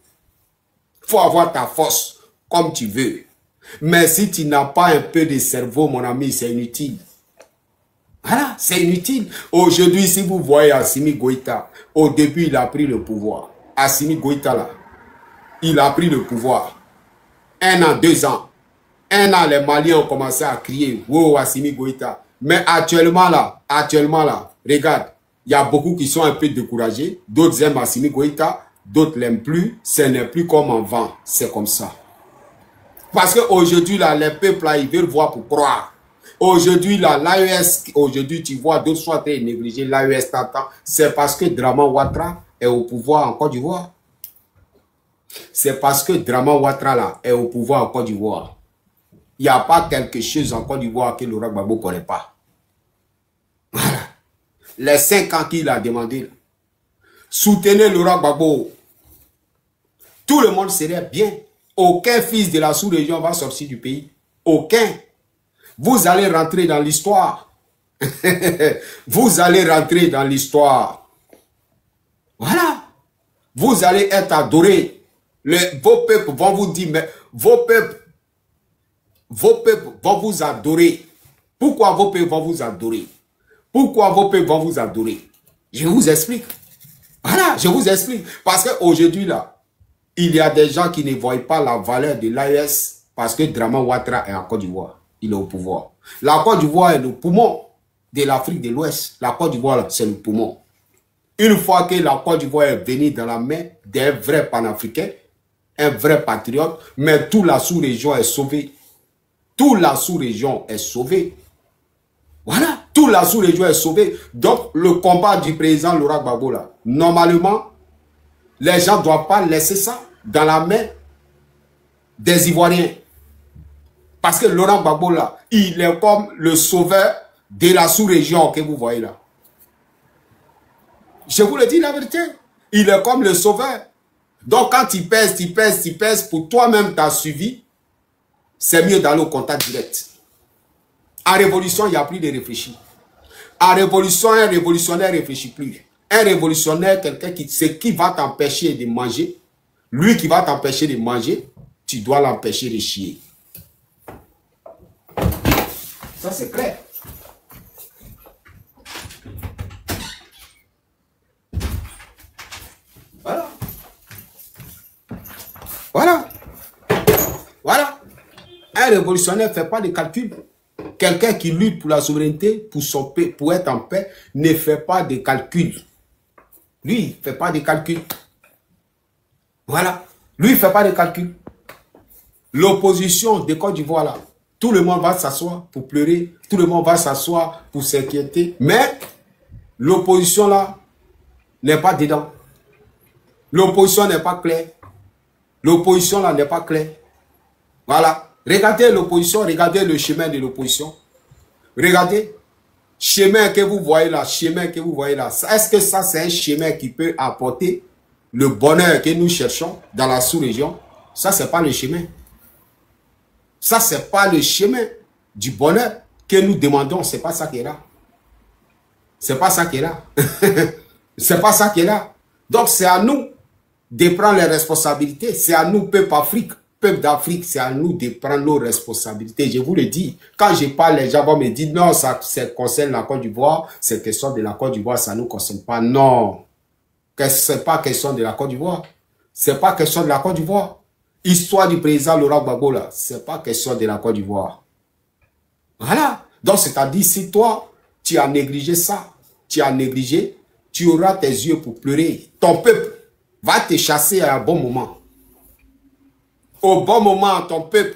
Il faut avoir ta force comme tu veux. Mais si tu n'as pas un peu de cerveau, mon ami, c'est inutile. Voilà, c'est inutile. Aujourd'hui, si vous voyez Assimi Goïta, au début, il a pris le pouvoir. Assimi Goïta, là, il a pris le pouvoir. 1 an, 2 ans. 1 an, les Maliens ont commencé à crier, wow, Assimi Goïta. Mais actuellement, là, regarde, il y a beaucoup qui sont un peu découragés. D'autres aiment Assimi Goïta, d'autres l'aiment plus. Ce n'est plus comme avant. C'est comme ça. Parce qu'aujourd'hui, là, les peuples, là, ils veulent voir pour croire. Aujourd'hui, là, l'AES, aujourd'hui, tu vois, d'autres sont très négligés, l'AES t'attend. C'est parce que Draman Ouattara est au pouvoir en Côte d'Ivoire. C'est parce que Draman Ouattara, là, est au pouvoir en Côte d'Ivoire. Il n'y a pas quelque chose en Côte d'Ivoire que Laurent Gbagbo ne connaît pas. Voilà. Les 5 ans qu'il a demandé, là. Soutenez Laurent Gbagbo. Tout le monde serait bien. Aucun fils de la sous-région va sortir du pays. Aucun. Vous allez rentrer dans l'histoire. Vous allez rentrer dans l'histoire. Voilà. Vous allez être adorés. Vos peuples vont vous dire, mais vos peuples vont vous adorer. Pourquoi vos peuples vont vous adorer? Pourquoi vos peuples vont vous adorer? Je vous explique. Voilà, je vous explique. Parce qu'aujourd'hui, là, il y a des gens qui ne voient pas la valeur de l'AES parce que Draman Ouattara est en Côte d'Ivoire. Il est au pouvoir. La Côte d'Ivoire est le poumon de l'Afrique de l'Ouest. La Côte d'Ivoire, c'est le poumon. Une fois que la Côte d'Ivoire est venue dans la main d'un vrai panafricain, un vrai patriote, mais toute la sous-région est sauvée. Toute la sous-région est sauvée. Voilà, toute la sous-région est sauvée. Donc, le combat du président Laurent Gbagbo, là, normalement, les gens ne doivent pas laisser ça dans la main des Ivoiriens. Parce que Laurent Gbagbo, là, il est comme le sauveur de la sous-région que vous voyez là. Je vous le dis la vérité. Il est comme le sauveur. Donc, quand tu pèses, pour toi-même, tu as suivi, c'est mieux d'aller au contact direct. En révolution, il n'y a plus de réfléchir. En révolution, un révolutionnaire ne réfléchit plus. Un révolutionnaire, quelqu'un qui va t'empêcher de manger, lui qui va t'empêcher de manger, tu dois l'empêcher de chier. Ça, c'est clair. Voilà. Voilà. Voilà. Un révolutionnaire ne fait pas de calcul. Quelqu'un qui lutte pour la souveraineté, pour être en paix, ne fait pas de calcul. Lui, il ne fait pas de calcul. Voilà. Lui, il ne fait pas de calcul. L'opposition de Côte d'Ivoire, là, tout le monde va s'asseoir pour pleurer. Tout le monde va s'asseoir pour s'inquiéter. Mais l'opposition, là, n'est pas dedans. L'opposition n'est pas claire. L'opposition là n'est pas claire. Voilà. Regardez l'opposition, regardez le chemin de l'opposition. Regardez. Chemin que vous voyez là, chemin que vous voyez là. Est-ce que ça c'est un chemin qui peut apporter le bonheur que nous cherchons dans la sous-région? Ça c'est pas le chemin. Ça c'est pas le chemin du bonheur que nous demandons. C'est pas ça qui est là. C'est pas ça qui est là. C'est pas ça qui est là. Donc c'est à nous de prendre les responsabilités. C'est à nous, peuple d'Afrique, c'est à nous de prendre nos responsabilités. Je vous le dis, quand je parle, les gens vont me dire non, ça concerne la Côte d'Ivoire, c'est question de la Côte d'Ivoire, ça ne nous concerne pas. Non, c'est pas question de la Côte d'Ivoire. C'est pas question de la Côte d'Ivoire. Histoire du président Laurent Gbagbo là, c'est pas question de la Côte d'Ivoire. Voilà. Donc c'est-à-dire, si toi, tu as négligé ça, tu as négligé, tu auras tes yeux pour pleurer. Ton peuple va te chasser à un bon moment. Au bon moment, ton peuple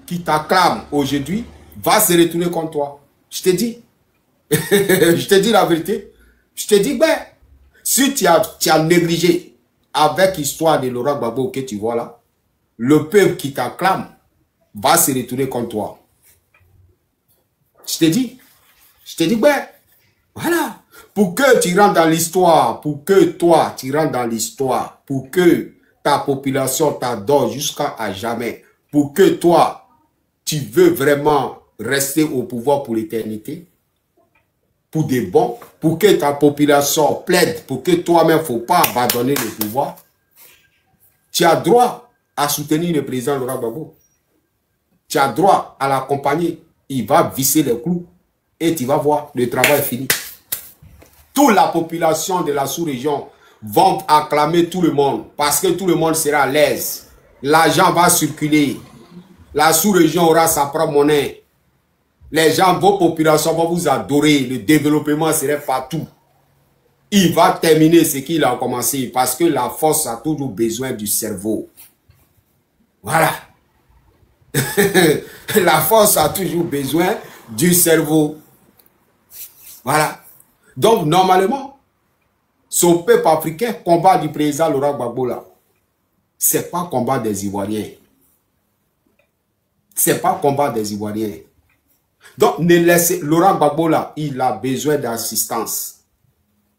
qui t'acclame aujourd'hui va se retourner contre toi. Je te dis. Je te dis la vérité. Je te dis, ben, si tu as négligé avec l'histoire de Laurent Gbagbo que tu vois là, le peuple qui t'acclame va se retourner contre toi. Je te dis, ben, voilà. Pour que tu rentres dans l'histoire, pour que toi, tu rentres dans l'histoire, pour que ta population t'adore jusqu'à jamais, pour que toi, tu veux vraiment rester au pouvoir pour l'éternité, pour des bons, pour que ta population plaide, pour que toi-même, il ne faut pas abandonner le pouvoir, tu as droit à soutenir le président Laurent Gbagbo. Tu as droit à l'accompagner. Il va visser les clous et tu vas voir, le travail est fini. Toute la population de la sous-région vont acclamer tout le monde parce que tout le monde sera à l'aise. L'argent va circuler. La sous-région aura sa propre monnaie. Les gens, vos populations vont vous adorer. Le développement serait partout. Il va terminer ce qu'il a commencé parce que la force a toujours besoin du cerveau. Voilà. La force a toujours besoin du cerveau. Voilà. Donc, normalement, son peuple africain, combat du président Laurent Gbagbo là, c'est pas combat des Ivoiriens. C'est pas combat des Ivoiriens. Donc, ne laissez, Laurent Gbagbo là, il a besoin d'assistance.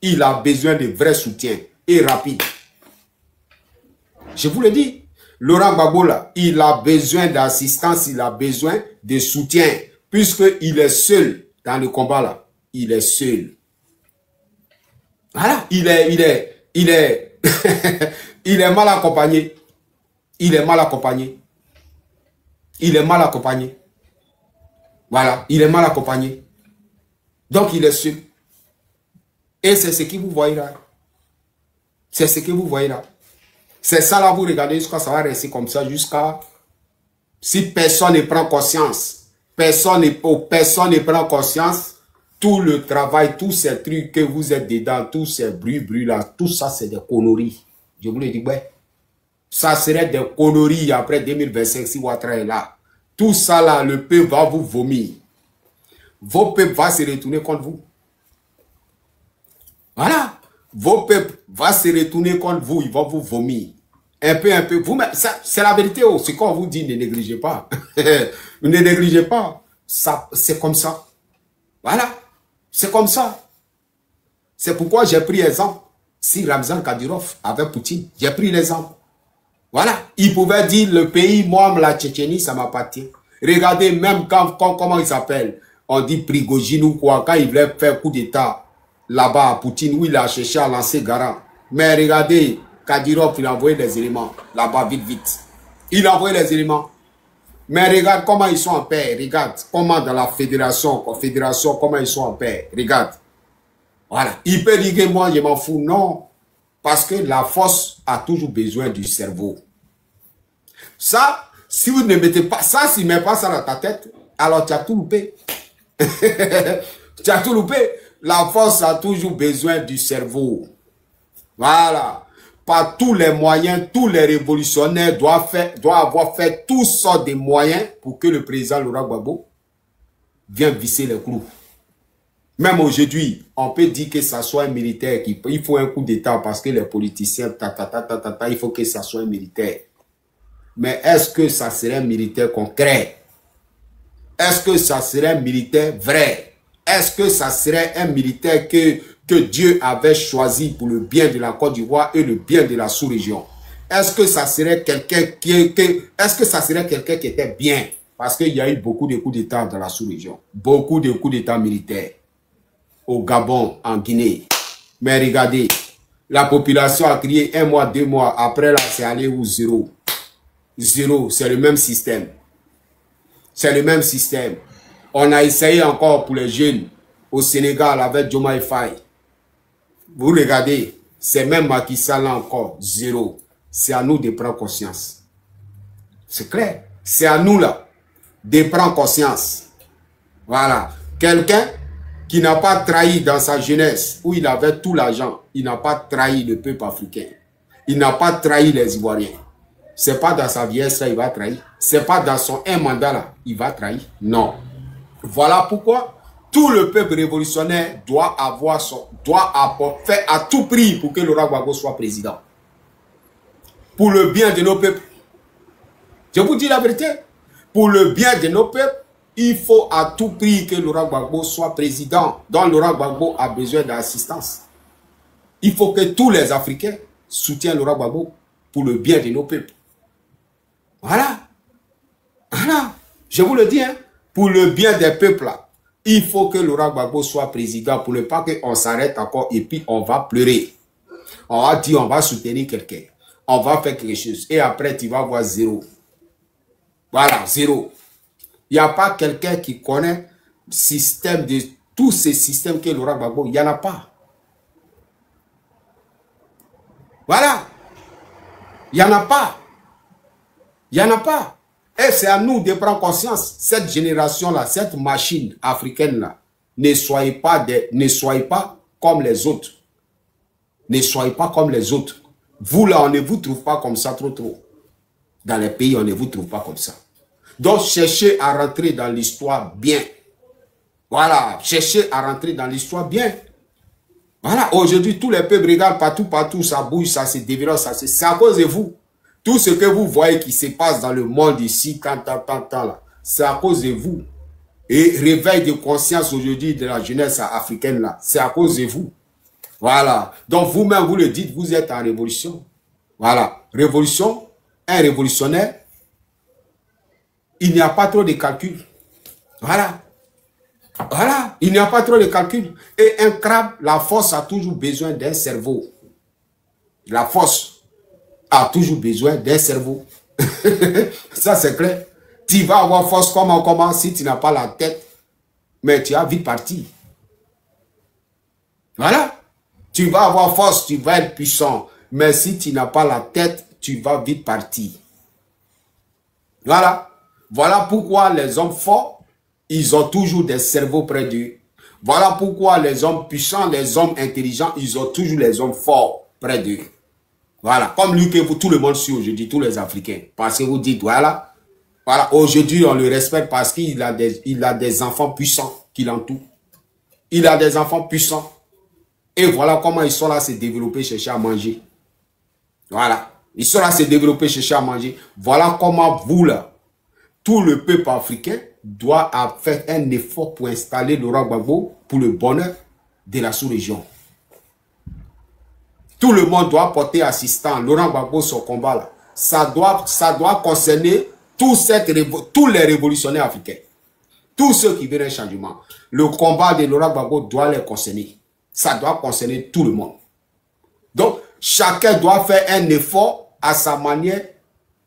Il a besoin de vrai soutien et rapide. Je vous le dis, Laurent Gbagbo là, il a besoin d'assistance, il a besoin de soutien, puisqu'il est seul dans le combat là. Il est seul. Voilà, il est il est mal accompagné. Il est mal accompagné. Il est mal accompagné. Voilà, il est mal accompagné. Donc il est seul. Et c'est ce que vous voyez là. C'est ce que vous voyez là. C'est ça là, vous regardez jusqu'à ça va rester comme ça jusqu'à... Si personne ne prend conscience, personne ne prend conscience, tout le travail, tous ces trucs que vous êtes dedans, tous ces bruits là, tout ça c'est des conneries. Je vous le dis, ouais. Ça serait des conneries après 2025 si Ouattara est là. Tout ça là, le peuple va vous vomir. Vos peuples vont se retourner contre vous. Voilà. Vos peuples vont se retourner contre vous, ils vont vous vomir. Un peu. Vous, c'est la vérité. Oh. C'est qu'on vous dit, ne négligez pas. Ne négligez pas. C'est comme ça. Voilà. C'est comme ça. C'est pourquoi j'ai pris exemple. Si Ramzan Kadyrov avec Poutine, j'ai pris l'exemple. Voilà. Il pouvait dire, le pays, moi, la Tchétchénie, ça m'appartient. Regardez, même comment il s'appelle. On dit Prigogine ou quoi. Quand il voulait faire coup d'état là-bas à Poutine, où il a cherché à lancer Garant. Mais regardez, Kadyrov, il a envoyé des éléments là-bas vite. Il a envoyé les éléments. Mais regarde comment ils sont en paix. Regarde comment dans la fédération, comment ils sont en paix. Regarde. Voilà. Il peut dire que moi, je m'en fous. Non. Parce que la force a toujours besoin du cerveau. Ça, si vous ne mettez pas ça, si tu ne mets pas ça dans ta tête, alors tu as tout loupé. Tu as tout loupé. La force a toujours besoin du cerveau. Voilà. Par tous les moyens, tous les révolutionnaires doivent avoir fait toutes sortes de moyens pour que le président Laurent Gbagbo vienne visser les clous. Même aujourd'hui, on peut dire que ça soit un militaire, il faut un coup d'État parce que les politiciens, il faut que ça soit un militaire. Mais est-ce que ça serait un militaire concret? Est-ce que ça serait un militaire vrai? Est-ce que ça serait un militaire que Dieu avait choisi pour le bien de la Côte d'Ivoire et le bien de la sous-région? Est-ce que ça serait quelqu'un qui était bien? Parce qu'il y a eu beaucoup de coups d'État dans la sous-région. Beaucoup de coups d'État militaires. Au Gabon, en Guinée. Mais regardez, la population a crié 1 mois, 2 mois. Après là, c'est allé où? Zéro. Zéro, c'est le même système. C'est le même système. On a essayé encore pour les jeunes au Sénégal avec Diomaye Faye. Vous regardez, c'est même Macky Sall là encore, zéro. C'est à nous de prendre conscience. C'est clair. C'est à nous là de prendre conscience. Voilà. Quelqu'un qui n'a pas trahi dans sa jeunesse, où il avait tout l'argent, il n'a pas trahi le peuple africain. Il n'a pas trahi les Ivoiriens. C'est pas dans sa vieillesse là, il va trahir. C'est pas dans son un mandat là, il va trahir. Non. Voilà pourquoi tout le peuple révolutionnaire doit faire à tout prix pour que Laurent Gbagbo soit président. Pour le bien de nos peuples. Je vous dis la vérité. Pour le bien de nos peuples, il faut à tout prix que Laurent Gbagbo soit président. Donc Laurent Gbagbo a besoin d'assistance. Il faut que tous les Africains soutiennent Laurent Gbagbo pour le bien de nos peuples. Voilà. Voilà. Je vous le dis, hein. Pour le bien des peuples, là, il faut que Laurent Gbagbo soit président pour ne pas qu'on s'arrête encore et puis on va pleurer. On va dire, on va soutenir quelqu'un. On va faire quelque chose. Et après, tu vas voir zéro. Voilà, zéro. Il n'y a pas quelqu'un qui connaît le système de tous ces systèmes que Laurent Gbagbo, il n'y en a pas. Voilà. Il n'y en a pas. Il n'y en a pas. Et c'est à nous de prendre conscience. Cette génération-là, cette machine africaine-là, ne soyez pas comme les autres. Ne soyez pas comme les autres. Vous là, on ne vous trouve pas comme ça trop. Dans les pays, on ne vous trouve pas comme ça. Donc, cherchez à rentrer dans l'histoire bien. Voilà, cherchez à rentrer dans l'histoire bien. Voilà, aujourd'hui, tous les peuples regardent partout, ça bouge, ça se développe, c'est à cause de vous. Tout ce que vous voyez qui se passe dans le monde ici, là, c'est à cause de vous. Et réveil de conscience aujourd'hui de la jeunesse africaine, là, c'est à cause de vous. Voilà. Donc, vous-même, vous le dites, vous êtes en révolution. Voilà. Révolution, un révolutionnaire, il n'y a pas trop de calcul. Voilà. Voilà. Il n'y a pas trop de calcul. Et un crabe, la force a toujours besoin d'un cerveau. La force a toujours besoin d'un cerveau. Ça, c'est clair. Tu vas avoir force comment si tu n'as pas la tête, mais tu as vite parti. Voilà. Tu vas avoir force, tu vas être puissant, mais si tu n'as pas la tête, tu vas vite partir. Voilà. Voilà pourquoi les hommes forts, ils ont toujours des cerveaux près d'eux. Voilà pourquoi les hommes puissants, les hommes intelligents, ils ont toujours les hommes forts près d'eux. Voilà, comme lui que vous, tout le monde suit aujourd'hui, tous les Africains. Parce que vous dites, voilà, aujourd'hui on le respecte parce qu'il a des enfants puissants qui l'entourent. Il a des enfants puissants. Et voilà comment ils sont là à se développer, chercher à manger. Voilà, ils sont là à se développer, chercher à manger. Voilà comment vous là, tout le peuple africain doit faire un effort pour installer Laurent Gbagbo pour le bonheur de la sous-région. Tout le monde doit porter assistant. Laurent Gbagbo, son combat là. Ça doit concerner tous les révolutionnaires africains. Tous ceux qui veulent un changement. Le combat de Laurent Gbagbo doit les concerner. Ça doit concerner tout le monde. Donc, chacun doit faire un effort à sa manière.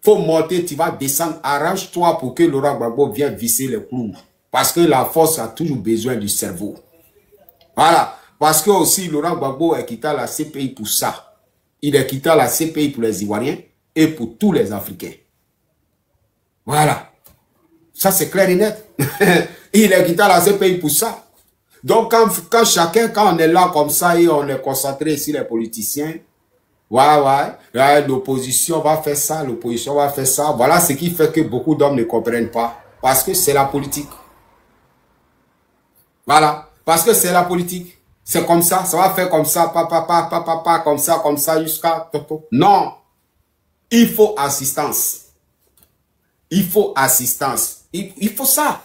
Faut monter, tu vas descendre. Arrange-toi pour que Laurent Gbagbo vienne visser les clous. Parce que la force a toujours besoin du cerveau. Voilà. Parce que aussi, Laurent Gbagbo est quitté à la CPI pour ça. Il est quitté à la CPI pour les Ivoiriens et pour tous les Africains. Voilà. Ça, c'est clair et net. Il est quitté à la CPI pour ça. Donc, quand on est là comme ça et on est concentré sur les politiciens, l'opposition va faire ça, l'opposition va faire ça. Voilà ce qui fait que beaucoup d'hommes ne comprennent pas. Parce que c'est la politique. Voilà. Parce que c'est la politique. C'est comme ça, ça va faire comme ça, comme ça, jusqu'à... Non. Il faut assistance. Il faut assistance. Il faut ça.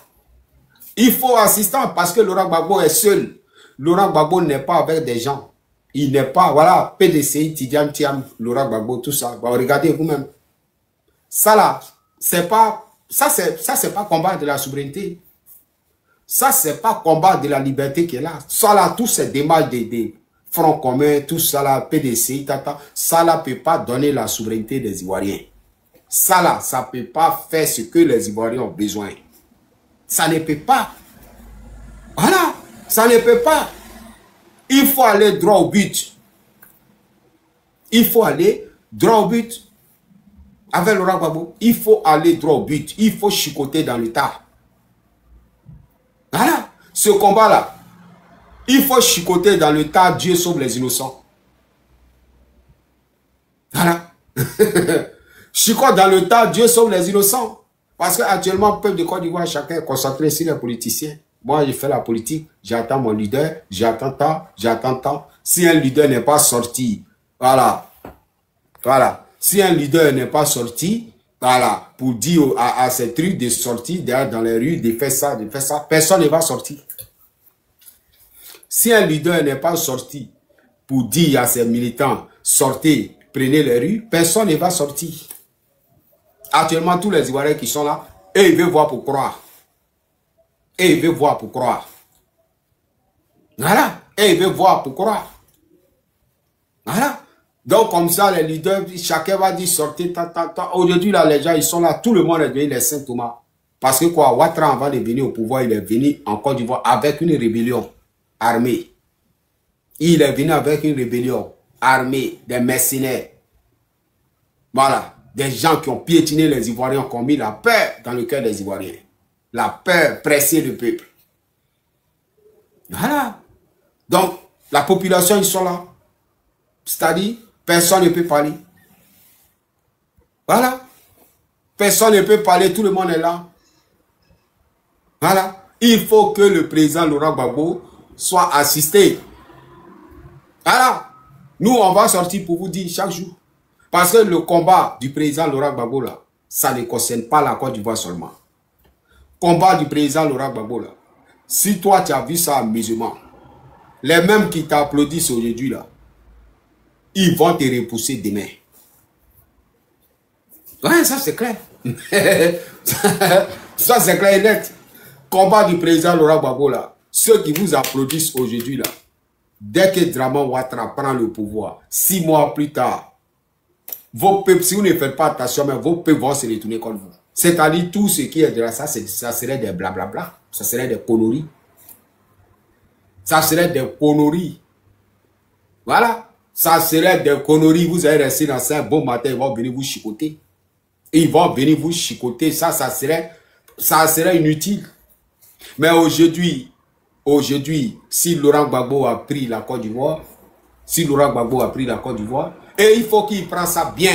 Il faut assistance parce que Laurent Gbagbo est seul. Laurent Gbagbo n'est pas avec des gens. Il n'est pas, voilà, PDCI, Tidiane Thiam, Laurent Gbagbo, tout ça. Bon, regardez vous-même. Ça là, c'est pas, ça c'est pas combat de la souveraineté. Ça c'est pas combat de la liberté qui est là. Ça là, tous ces démarches des fronts communs, tout ça là, PDCI, ça là peut pas donner la souveraineté des Ivoiriens. Ça là, ça peut pas faire ce que les Ivoiriens ont besoin. Ça ne peut pas. Voilà, ça ne peut pas. Il faut aller droit au but. Il faut aller droit au but. Avec Laurent Gbagbo, il faut aller droit au but. Il faut chicoter dans le tas. Voilà. Ce combat-là, il faut chicoter dans le tas. Dieu sauve les innocents. Voilà. Chicote dans le tas. Dieu sauve les innocents. Parce qu'actuellement, le peuple de Côte d'Ivoire, chacun est concentré sur les politiciens. Moi, je fais la politique, j'attends mon leader, j'attends tant. Si un leader n'est pas sorti, voilà. Si un leader n'est pas sorti, voilà, pour dire à ces trucs de sortir dans les rues, de faire ça, personne ne va sortir. Si un leader n'est pas sorti pour dire à ses militants, sortez, prenez les rues, personne ne va sortir. Actuellement, tous les Ivoiriens qui sont là, eux, ils veulent voir pour croire. Et il veut voir pour croire. Voilà. Et il veut voir pour croire. Voilà. Donc, comme ça, les leaders, chacun va dire sortez, Aujourd'hui, là, les gens, ils sont là. Tout le monde est devenu les Saint Thomas. Parce que quoi, Ouattara, avant de venir au pouvoir, il est venu en Côte d'Ivoire avec une rébellion armée. Il est venu avec une rébellion armée, des mercenaires. Voilà. Des gens qui ont piétiné les Ivoiriens, qui ont mis la peur dans le cœur des Ivoiriens. La peur pressée le peuple. Voilà. Donc, la population, ils sont là. C'est-à-dire, personne ne peut parler. Voilà. Personne ne peut parler, tout le monde est là. Voilà. Il faut que le président Laurent Gbagbo soit assisté. Voilà. Nous, on va sortir pour vous dire chaque jour. Parce que le combat du président Laurent Gbagbo, là, ça ne concerne pas la Côte d'Ivoire seulement. Combat du président Laurent Gbagbo là. Si toi tu as vu ça amusement, les mêmes qui t'applaudissent aujourd'hui là, ils vont te repousser demain. Ouais, ça c'est clair. Ça c'est clair et net. Combat du président Laurent Gbagbo là. Ceux qui vous applaudissent aujourd'hui là, dès que Draman Ouattara prend le pouvoir, 6 mois plus tard, vos peuples, si vous ne faites pas attention, mais vos peuples vont se retourner contre vous. C'est-à-dire tout ce qui est de là, ça serait des blablabla. Ça serait des conneries. Ça serait des conneries. Voilà. Ça serait des conneries. Vous allez rester dans ça un bon matin, ils vont venir vous chicoter. Ils vont venir vous chicoter. Ça serait inutile. Mais aujourd'hui, si Laurent Gbagbo a pris la Côte d'Ivoire, et il faut qu'il prenne ça bien.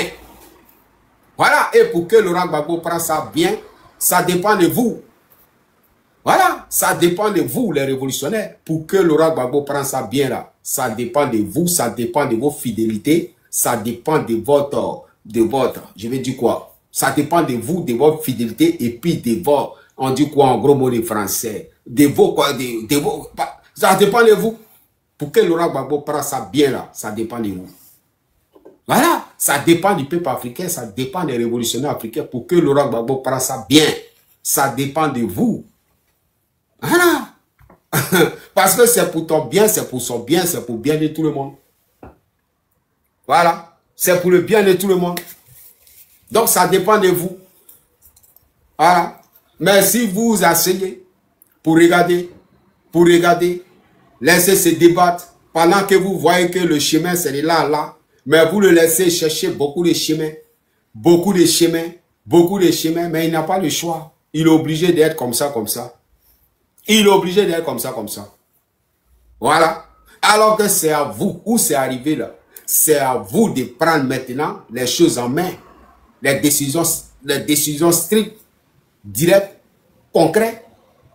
Voilà, et pour que Laurent Gbagbo prenne ça bien, ça dépend de vous. Voilà, ça dépend de vous, les révolutionnaires. Pour que Laurent Gbagbo prenne ça bien là, ça dépend de vous, ça dépend de vos fidélités, ça dépend de votre, je vais dire quoi? Ça dépend de vous, de votre fidélité, et puis de vos, on dit quoi en gros mot de français? De vos, quoi, de vos, ça dépend de vous. Pour que Laurent Gbagbo prenne ça bien là, ça dépend de vous. Voilà, ça dépend du peuple africain, ça dépend des révolutionnaires africains. Pour que Laurent Gbagbo prenne ça bien, ça dépend de vous. Voilà. Parce que c'est pour ton bien, c'est pour son bien, c'est pour le bien de tout le monde. Voilà, c'est pour le bien de tout le monde. Donc ça dépend de vous. Voilà. Mais si vous asseyez pour regarder, laissez se débattre, pendant que vous voyez que le chemin c'est de là à là, mais vous le laissez chercher beaucoup de chemins, mais il n'a pas le choix. Il est obligé d'être comme ça. Il est obligé d'être comme ça. Voilà. Alors que c'est à vous, où c'est arrivé là, c'est à vous de prendre maintenant les choses en main. Les décisions strictes, directes, concrètes.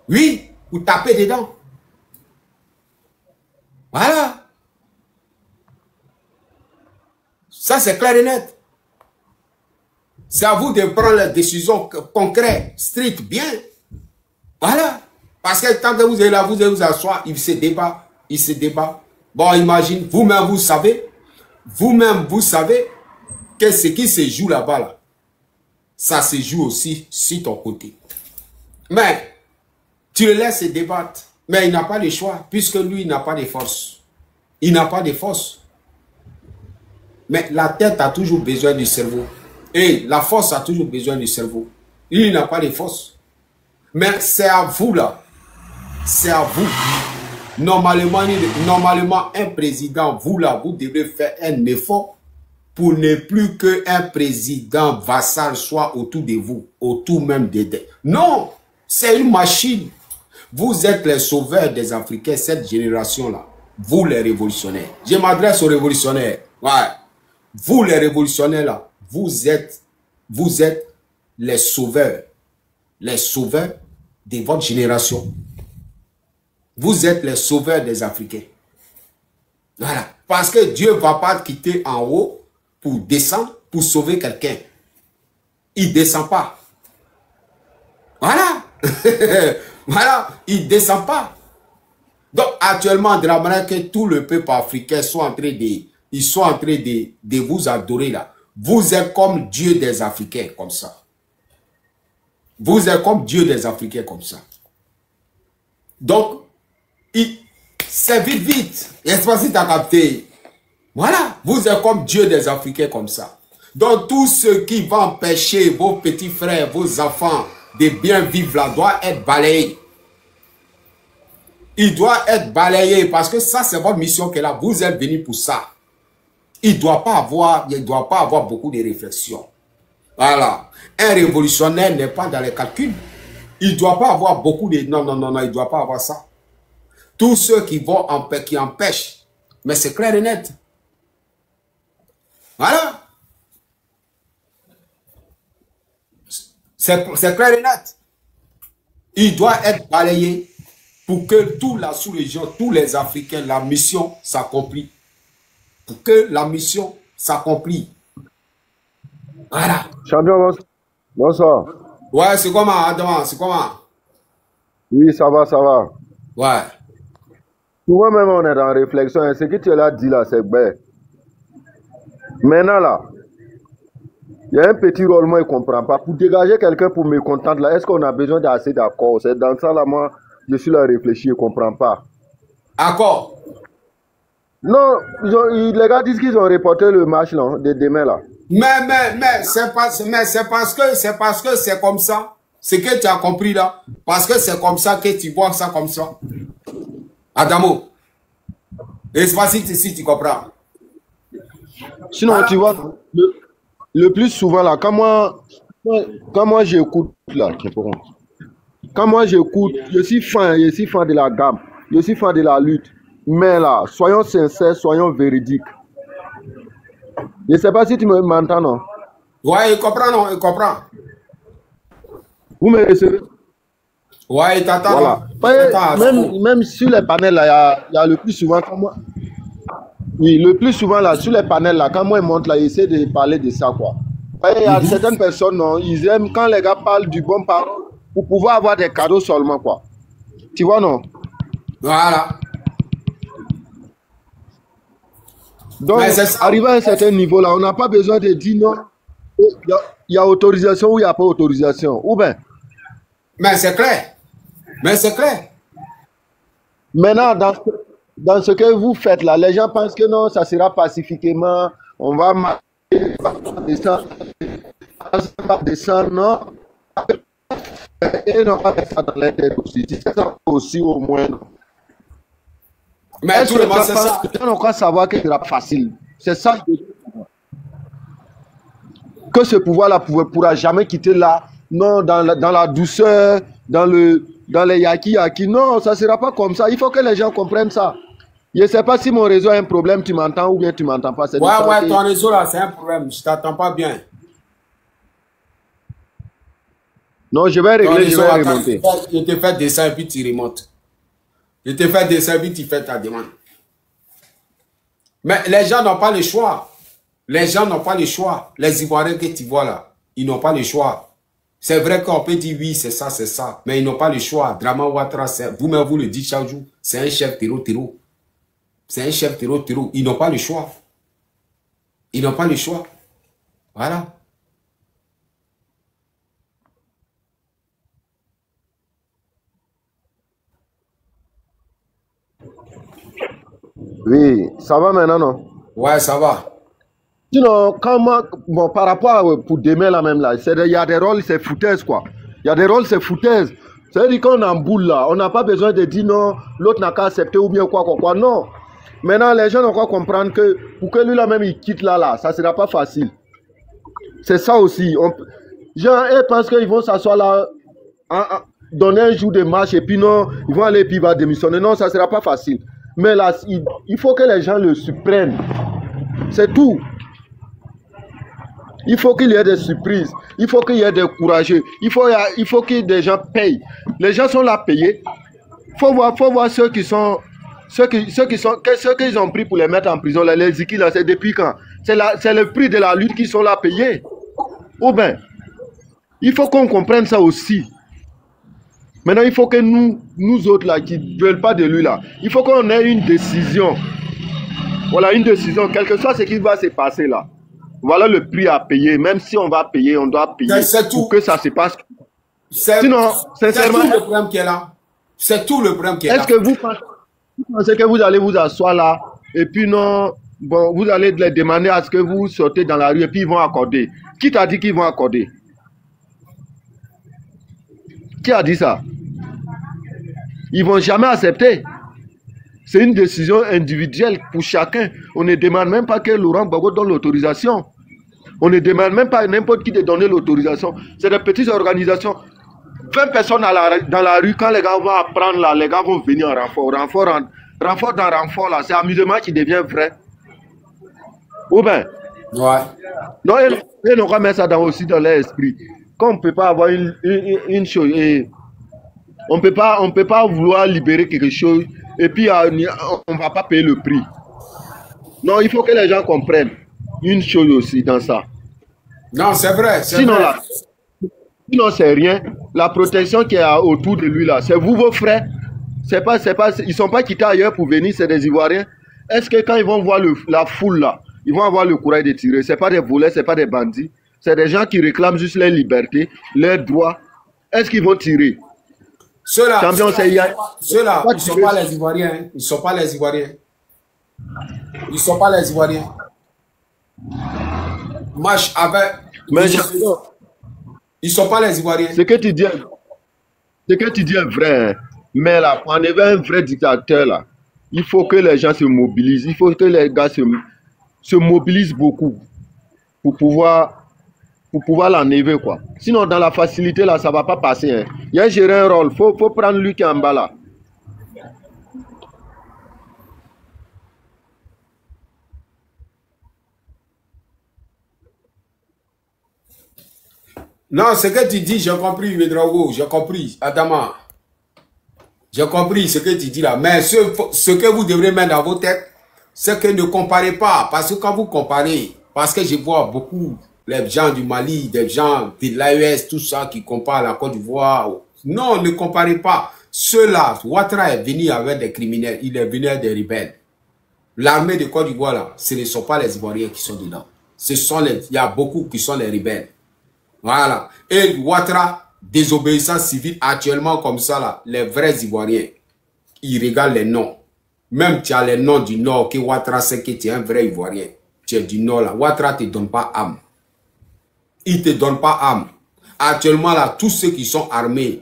Oui, vous tapez dedans. Voilà. Ça, c'est clair et net. C'est à vous de prendre les décisions concrètes, strictes, bien. Voilà. Parce que tant que vous êtes là, vous allez vous asseoir, il se débat, il se débat. Bon, imagine, vous-même, vous savez que ce qui se joue là-bas, là, ça se joue aussi sur ton côté. Mais, tu le laisses se débattre. Mais il n'a pas le choix, puisque lui, il n'a pas de force. Il n'a pas de force. Mais la tête a toujours besoin du cerveau. Et la force a toujours besoin du cerveau. Lui, il n'a pas de force. Mais c'est à vous, là. C'est à vous. Normalement, un président, vous, là, vous devrez faire un effort pour ne plus qu'un président vassal soit autour de vous, autour même des... Non, c'est une machine. Vous êtes les sauveurs des Africains, cette génération-là. Vous, les révolutionnaires. Je m'adresse aux révolutionnaires. Ouais. Vous, les révolutionnaires, là, vous êtes les sauveurs. Les sauveurs de votre génération. Vous êtes les sauveurs des Africains. Voilà. Parce que Dieu ne va pas quitter en haut pour descendre, pour sauver quelqu'un. Il ne descend pas. Voilà. Voilà. Il ne descend pas. Donc, actuellement, de la manière que tout le peuple africain soit en train de vous adorer là. Vous êtes comme Dieu des Africains, comme ça. Vous êtes comme Dieu des Africains, comme ça. Donc, c'est vite, vite. Et c'est pas si tu as capté. Voilà. Vous êtes comme Dieu des Africains, comme ça. Donc, tout ce qui va empêcher vos petits frères, vos enfants de bien vivre là, doit être balayé. Il doit être balayé parce que ça, c'est votre mission qui est là. Vous êtes venu pour ça. Il ne doit pas avoir beaucoup de réflexion. Voilà. Un révolutionnaire n'est pas dans les calculs. Il ne doit pas avoir beaucoup de... Non, il ne doit pas avoir ça. Tous ceux qui empêchent, mais c'est clair et net. Voilà. C'est clair et net. Il doit être balayé pour que toute la sous-région, tous les Africains, la mission s'accomplit. Pour que la mission s'accomplit. Voilà. Champion, bonsoir. Ouais, c'est comment, Adam? C'est comment? Oui, ça va, ça va. Ouais. Souvent même, on est en réflexion. Et ce que tu as dit là, c'est bête. Maintenant là, il y a un petit rôle, moi, je ne comprends pas. Pour dégager quelqu'un pour me contenter là, est-ce qu'on a besoin d'assez d'accord? C'est dans ça là, moi, je suis là à réfléchir, je ne comprends pas. Accord. Non, les gars disent qu'ils ont reporté le match là, de demain là. Mais c'est parce que c'est comme ça. Ce que tu as compris là. Parce que c'est comme ça que tu vois ça comme ça. Adamo. Et c'est pas si tu comprends. Sinon, voilà. Tu vois, le plus souvent là, quand moi j'écoute là, quand moi j'écoute, je suis fan de la gamme, je suis fan de la lutte. Mais là, soyons sincères, soyons véridiques. Je ne sais pas si tu m'entends, non? Ouais, il comprend, non? Il comprend. Vous me recevez? Ouais, il t'attend. Voilà. Même sur les panels, là, il y a le plus souvent, quand moi... Oui, le plus souvent, là, sur les panels, là, quand moi, ils montent, là, ils essaient de parler de ça, quoi. Il y a certaines personnes, non, ils aiment quand les gars parlent du bon parole pour pouvoir avoir des cadeaux seulement, quoi. Tu vois, non? Voilà. Donc, arrivé à un certain niveau là, on n'a pas besoin de dire non, il y a autorisation ou il n'y a pas autorisation. Ou bien. Mais c'est clair. Maintenant, dans ce que vous faites là, les gens pensent que non, ça sera pacifiquement, on va descendre, non. Et non, pas ça dans les têtes aussi. C'est ça aussi au moins. Non. Mais tout le monde sait ça. On n'a pas savoir que ce sera facile. C'est ça. Que ce pouvoir-là ne pourra jamais quitter là. Non, dans la douceur, dans les yaki. Non, ça ne sera pas comme ça. Il faut que les gens comprennent ça. Je ne sais pas si mon réseau a un problème, tu m'entends ou bien tu ne m'entends pas. Ouais, ton réseau là, c'est un problème. Je ne t'entends pas bien. Non, je vais régler, je vais remonter. Je te fais descendre et puis tu remontes. Je te fais descendre et puis tu fais ta demande. Mais les gens n'ont pas le choix. Les gens n'ont pas le choix. Les Ivoiriens que tu vois là, ils n'ont pas le choix. C'est vrai qu'on peut dire oui, c'est ça. Mais ils n'ont pas le choix. Draman Ouattara, vous-même vous le dites chaque jour, c'est un chef terreau. C'est un chef terreau. Ils n'ont pas le choix. Ils n'ont pas le choix. Voilà. Oui, ça va maintenant, non? Ouais, ça va. Sinon, bon, par rapport pour demain là même là, il y a des rôles, c'est foutaise quoi. Il y a des rôles, c'est foutaise. C'est-à-dire qu'on est en boule là, on n'a pas besoin de dire non, l'autre n'a qu'à accepter ou bien quoi. Non. Maintenant, les gens doivent comprendre que pour que lui là même il quitte là, ça ne sera pas facile. C'est ça aussi. Genre, ils pensent qu'ils vont s'asseoir là, donner un jour de marche et puis non, ils vont aller et puis il va démissionner. Non, ça ne sera pas facile. Mais là, il faut que les gens le surprennent. C'est tout. Il faut qu'il y ait des surprises. Il faut qu'il y ait des courageux. Il faut que des gens payent. Les gens sont là payés. Faut voir ceux qu'ils ont pris pour les mettre en prison. Les Ziki là, c'est depuis quand? C'est le prix de la lutte qui sont là payés. Ou bien, il faut qu'on comprenne ça aussi. Maintenant, il faut que nous autres là, qui ne veulent pas de lui là, il faut qu'on ait une décision. Voilà, une décision, quel que soit ce qui va se passer là. Voilà le prix à payer. Même si on va payer, on doit payer pour que ça se passe. Sinon, sincèrement, c'est tout le problème qui est là. C'est tout le problème qui est là. Est-ce que vous pensez que vous allez vous asseoir là et puis non, bon, vous allez les demander à ce que vous sortez dans la rue et puis ils vont accorder. Qui t'a dit qu'ils vont accorder? Qui a dit ça? Ils ne vont jamais accepter. C'est une décision individuelle pour chacun. On ne demande même pas que Laurent Gbagbo donne l'autorisation. On ne demande même pas à n'importe qui de donner l'autorisation. C'est des petites organisations. 20 personnes dans la rue, quand les gars vont apprendre là, les gars vont venir en renfort. Renfort dans renfort là, c'est amusement qui devient vrai. Ou bien? Ouais. Non, ils n'ont pas mis ça aussi dans leur esprit. Qu'on ne peut pas avoir une chose. On peut pas vouloir libérer quelque chose et puis on ne va pas payer le prix. Non, il faut que les gens comprennent une chose aussi dans ça. Non, c'est vrai. Sinon, c'est rien. La protection qui est autour de lui là, c'est vous vos frères. Ils ne sont pas quittés ailleurs pour venir, c'est des Ivoiriens. Est-ce que quand ils vont voir la foule là, ils vont avoir le courage de tirer? Ce n'est pas des voleurs, ce n'est pas des bandits. C'est des gens qui réclament juste leur liberté, leurs droits. Est-ce qu'ils vont tirer? Ceux-là, ils ne sont pas les Ivoiriens. Hein. Ils ne sont pas les Ivoiriens. Ils ne sont pas les Ivoiriens. Marche avec... Mais ils ne sont pas les Ivoiriens. Ce que tu dis est vrai. Hein. Mais là, pour enlever un vrai dictateur, là, il faut que les gens se mobilisent. Il faut que les gars se mobilisent beaucoup pour pouvoir l'enlever, quoi. Sinon, dans la facilité, là, ça ne va pas passer. Hein. Il y a géré un rôle. Faut prendre lui qui est en bas, là. Non, ce que tu dis, j'ai compris, Ouédraogo, j'ai compris, Adama. J'ai compris ce que tu dis là. Mais ce que vous devrez mettre dans vos têtes, c'est que ne comparez pas. Parce que quand vous comparez, parce que je vois beaucoup les gens du Mali, des gens de l'AES, tout ça qui comparent la Côte d'Ivoire. Non, ne comparez pas. Ceux-là, Ouattara est venu avec des criminels, il est venu avec des rebelles. L'armée de Côte d'Ivoire là, ce ne sont pas les Ivoiriens qui sont dedans. Il y a beaucoup qui sont les rebelles. Voilà. Et Ouattara, désobéissance civile, actuellement comme ça, là, les vrais Ivoiriens, ils regardent les noms. Même tu as les noms du Nord, que Ouattara sait que tu es un vrai Ivoirien. Tu es du Nord là. Ouattara ne te donne pas âme. Il ne te donne pas âme. Actuellement là, tous ceux qui sont armés,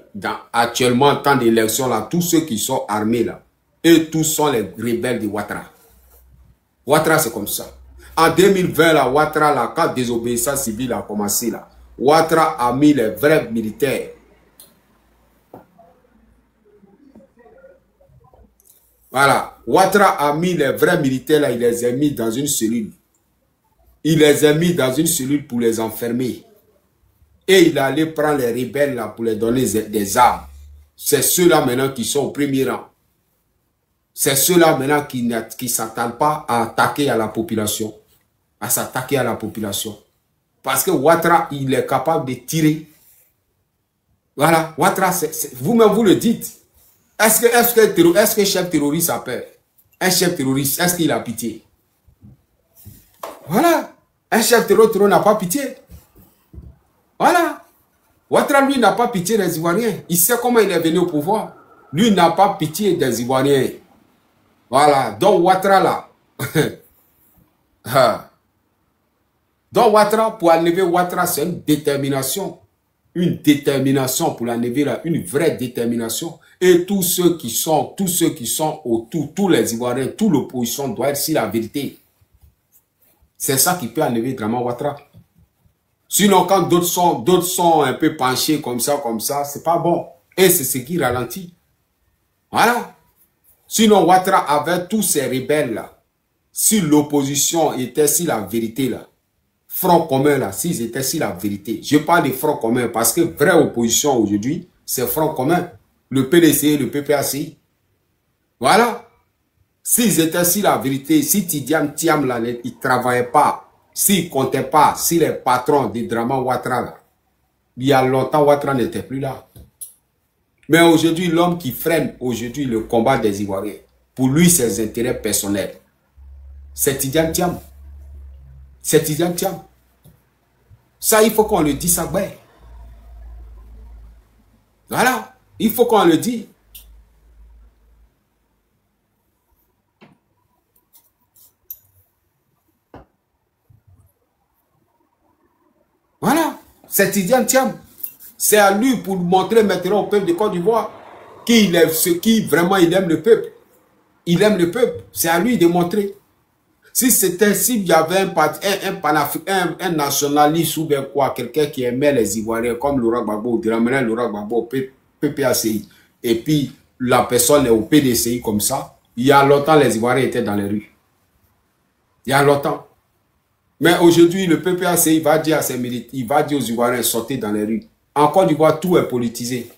actuellement, en temps d'élection là, tous ceux qui sont armés là, eux tous sont les rebelles de Ouattara. Ouattara c'est comme ça. En 2020 là, Ouattara là, quand désobéissance civile a commencé là, Ouattara a mis les vrais militaires. Voilà. Ouattara a mis les vrais militaires là, il les a mis dans une cellule. Il les a mis dans une cellule pour les enfermer. Et il allait prendre les rebelles là pour les donner des armes. C'est ceux-là maintenant qui sont au premier rang. C'est ceux-là maintenant qui ne s'attendent pas à attaquer à la population. À s'attaquer à la population. Parce que Ouattara, il est capable de tirer. Voilà, Ouattara, vous-même vous le dites. Est-ce que chef terroriste a peur? Un chef terroriste, est-ce qu'il a pitié? Voilà. Un chef terroriste n'a pas pitié. Voilà. Ouattara, lui, n'a pas pitié des Ivoiriens. Il sait comment il est venu au pouvoir. Lui n'a pas pitié des Ivoiriens. Voilà. Donc Ouattara, là. Donc Ouattara, pour enlever Ouattara, c'est une détermination. Une détermination pour l'enlever là. Une vraie détermination. Et tous ceux qui sont autour, tous les Ivoiriens, toute l'opposition doit être sur la vérité. C'est ça qui peut enlever Draman Ouattara. Sinon, quand d'autres sont un peu penchés comme ça, c'est pas bon. Et c'est ce qui ralentit. Voilà. Sinon, Ouattara avait tous ces rebelles là. Si l'opposition était sur la vérité là, front commun là, s'ils étaient sur la vérité. Je parle de front commun parce que vraie opposition aujourd'hui, c'est front commun. Le PDC, le PPACI. Voilà. S'ils étaient sur la vérité, si Tidiane Thiam là, ils ne travaillaient pas, s'ils ne comptaient pas, si les patrons de Draman Ouattara là, il y a longtemps Ouattara n'était plus là. Mais aujourd'hui, l'homme qui freine aujourd'hui le combat des Ivoiriens, pour lui, ses intérêts personnels, c'est Tidiane Thiam. C'est Tidiane Thiam. Ça, il faut qu'on le dise, ça. Voilà. Il faut qu'on le dise. Voilà. C'est Tidiane Thiam. C'est à lui pour montrer maintenant au peuple de Côte d'Ivoire qui vraiment il aime le peuple. Il aime le peuple. C'est à lui de montrer. S'il y avait un nationaliste ou bien quoi, quelqu'un qui aimait les Ivoiriens comme Laurent Gbagbo, il ramènerait Laurent Gbagbo au PPACI, et puis la personne est au PDCI comme ça, il y a longtemps les Ivoiriens étaient dans les rues. Il y a longtemps. Mais aujourd'hui, le PPACI va dire à ses militaires, il va dire aux Ivoiriens, sortez dans les rues. En Côte d'Ivoire, tout est politisé.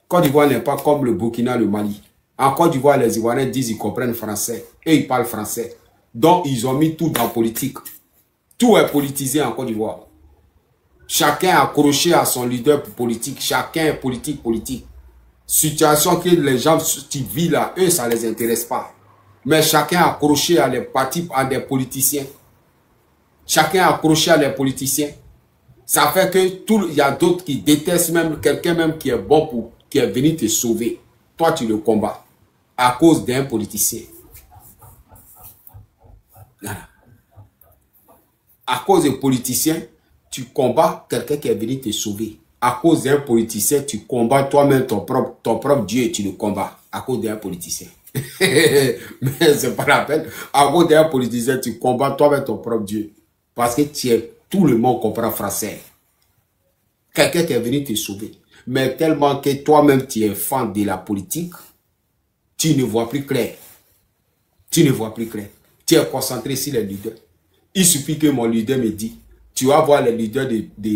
Côte d'Ivoire n'est pas comme le Burkina, le Mali. En Côte d'Ivoire, les Ivoiriens disent qu'ils comprennent français et ils parlent français. Donc, ils ont mis tout dans la politique. Tout est politisé en Côte d'Ivoire. Chacun est accroché à son leader politique. Chacun est politique. Situation que les gens qui vivent là, eux, ça ne les intéresse pas. Mais chacun est accroché à les partis, à des politiciens. Chacun est accroché à les politiciens. Ça fait que il y a d'autres qui détestent même quelqu'un même qui est bon qui est venu te sauver. Toi, tu le combats à cause d'un politicien. Voilà. À cause des politiciens, tu combats quelqu'un qui est venu te sauver. À cause d'un politicien, tu combats toi-même ton propre Dieu et tu le combats. À cause d'un politicien. Mais c'est pas la peine. À cause d'un politicien, tu combats toi-même ton propre Dieu. Parce que tout le monde comprend français. Quelqu'un qui est venu te sauver. Mais tellement que toi-même tu es fan de la politique, tu ne vois plus clair. Tu ne vois plus clair. Tu es concentré sur les leaders. Il suffit que mon leader me dit, tu vas voir les leaders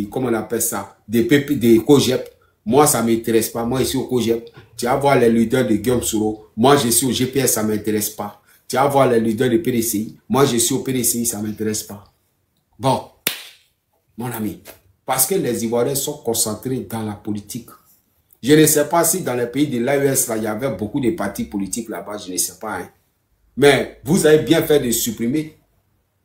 comment on appelle ça, des COGEP. Moi, ça ne m'intéresse pas. Moi, je suis au COGEP. Tu vas voir les leaders de Guillaume Soro. Moi, je suis au GPS, ça ne m'intéresse pas. Tu vas voir les leaders de PDCI. Moi, je suis au PDCI, ça ne m'intéresse pas. Bon, mon ami, parce que les Ivoiriens sont concentrés dans la politique. Je ne sais pas si dans les pays de l'AES, il y avait beaucoup de partis politiques là-bas, je ne sais pas. Hein. Mais vous avez bien fait de supprimer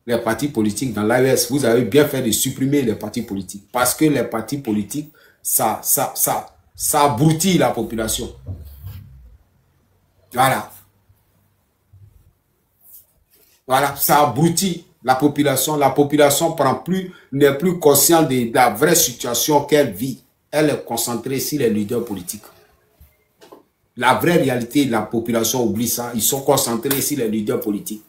les partis politiques dans l'AES. Vous avez bien fait de supprimer les partis politiques. Parce que les partis politiques, ça abrutit la population. Voilà. Voilà, ça abrutit la population. La population n'est plus consciente de la vraie situation qu'elle vit. Elle est concentrée sur les leaders politiques. La vraie réalité, la population oublie ça. Ils sont concentrés sur les leaders politiques.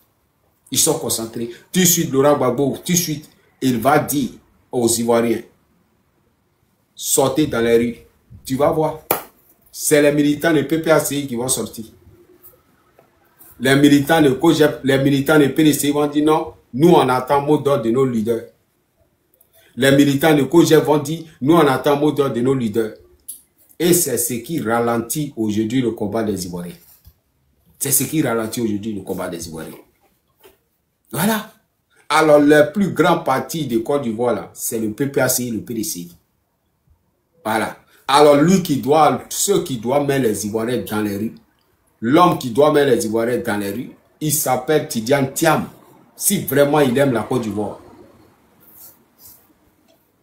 Ils sont concentrés. Tout de suite, Laurent Gbagbo, tout de suite, il va dire aux Ivoiriens, sortez dans les rues. Tu vas voir. C'est les militants de PPACI qui vont sortir. Les militants de COGEP, les militants de PDCI vont dire non, nous on attend mot d'ordre de nos leaders. Les militants de COGEP vont dire, nous on attend mot d'ordre de nos leaders. Et c'est ce qui ralentit aujourd'hui le combat des Ivoiriens. C'est ce qui ralentit aujourd'hui le combat des Ivoiriens. Voilà. Alors, le plus grand parti de Côte d'Ivoire, là, c'est le PPAC et le PDC. Voilà. Alors, lui qui doit, ceux qui doivent mettre les Ivoiriens dans les rues, l'homme qui doit mettre les Ivoiriens dans les rues, il s'appelle Tidiane Thiam. Si vraiment il aime la Côte d'Ivoire.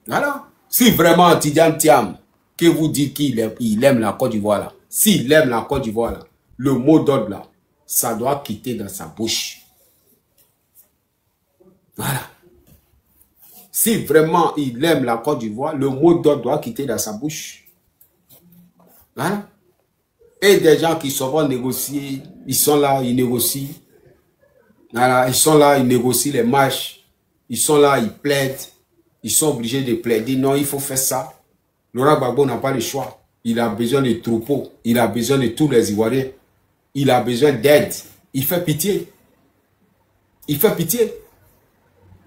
Voilà. Si vraiment Tidiane Thiam, que vous dites qu'il aime la Côte d'Ivoire, là, s'il aime la Côte d'Ivoire, là, le mot d'ordre, là, ça doit quitter dans sa bouche. Voilà. Si vraiment il aime la Côte d'Ivoire, le mot d'ordre doit quitter dans sa bouche. Voilà. Et des gens qui vont négocier, ils sont là, ils négocient. Voilà, ils sont là, ils négocient les marches. Ils sont là, ils plaident. Ils sont obligés de plaider. Non, il faut faire ça. Laurent Gbagbo n'a pas le choix. Il a besoin de troupeaux. Il a besoin de tous les Ivoiriens. Il a besoin d'aide. Il fait pitié. Il fait pitié.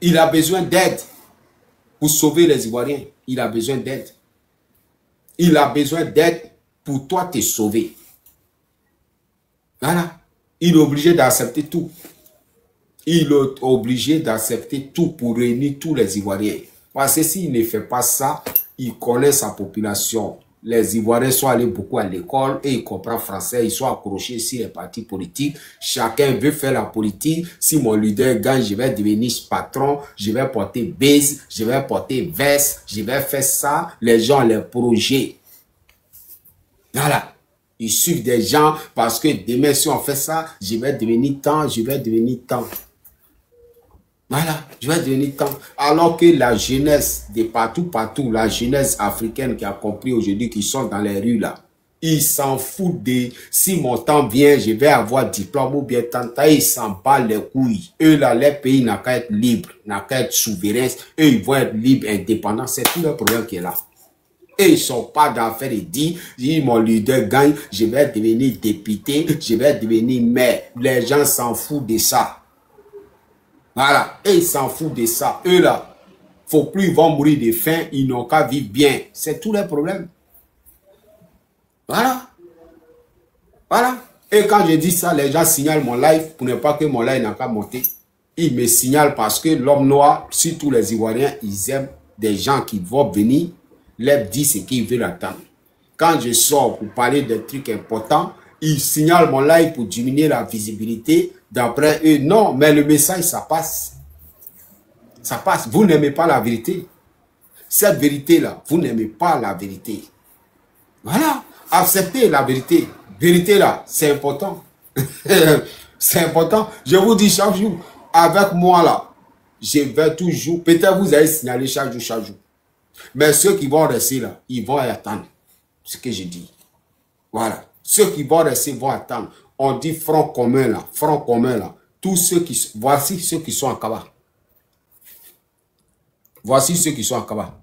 Il a besoin d'aide pour sauver les Ivoiriens. Il a besoin d'aide. Il a besoin d'aide pour toi te sauver. Voilà. Il est obligé d'accepter tout. Il est obligé d'accepter tout pour réunir tous les Ivoiriens. Parce que s'il ne fait pas ça, il connaît sa population. Les Ivoiriens sont allés beaucoup à l'école et ils comprennent français. Ils sont accrochés sur les partis politiques. Chacun veut faire la politique. Si mon leader gagne, je vais devenir patron. Je vais porter base. Je vais porter veste. Je vais faire ça. Les gens, les projets. Voilà. Ils suivent des gens parce que demain, si on fait ça, je vais devenir tant. Je vais devenir tant. Voilà, je vais devenir tant. Alors que la jeunesse de partout, la jeunesse africaine qui a compris aujourd'hui qu'ils sont dans les rues là, ils s'en foutent de si mon temps vient, je vais avoir diplôme ou bien tant, ils s'en battent les couilles. Eux là, les pays n'a qu'à être libres, n'a qu'à être souverains. Eux, ils vont être libres, indépendants. C'est tout le problème qui est là. Et ils ne sont pas d'affaires et dire, si mon leader gagne, je vais devenir député, je vais devenir maire. Les gens s'en foutent de ça. Voilà, et ils s'en foutent de ça. Eux là, faut plus ils vont mourir de faim, ils n'ont qu'à vivre bien. C'est tout le problème. Voilà. Voilà. Et quand je dis ça, les gens signalent mon live pour ne pas que mon live n'a qu'à monter. Ils me signalent parce que l'homme noir, surtout les Ivoiriens, ils aiment des gens qui vont venir, leur dire ce qu'ils veulent attendre. Quand je sors pour parler de trucs importants, ils signalent mon live pour diminuer la visibilité. D'après eux, non, mais le message, ça passe. Ça passe. Vous n'aimez pas la vérité. Cette vérité-là, vous n'aimez pas la vérité. Voilà. Acceptez la vérité. Vérité là, c'est important. C'est important. Je vous dis chaque jour, avec moi là, je vais toujours, peut-être vous allez signaler chaque jour. Mais ceux qui vont rester là, ils vont attendre ce que je dis. Voilà. Ceux qui vont rester vont attendre. On dit front commun là, front commun là. Tous ceux qui, voici ceux qui sont en Kaba. Voici ceux qui sont en Kaba.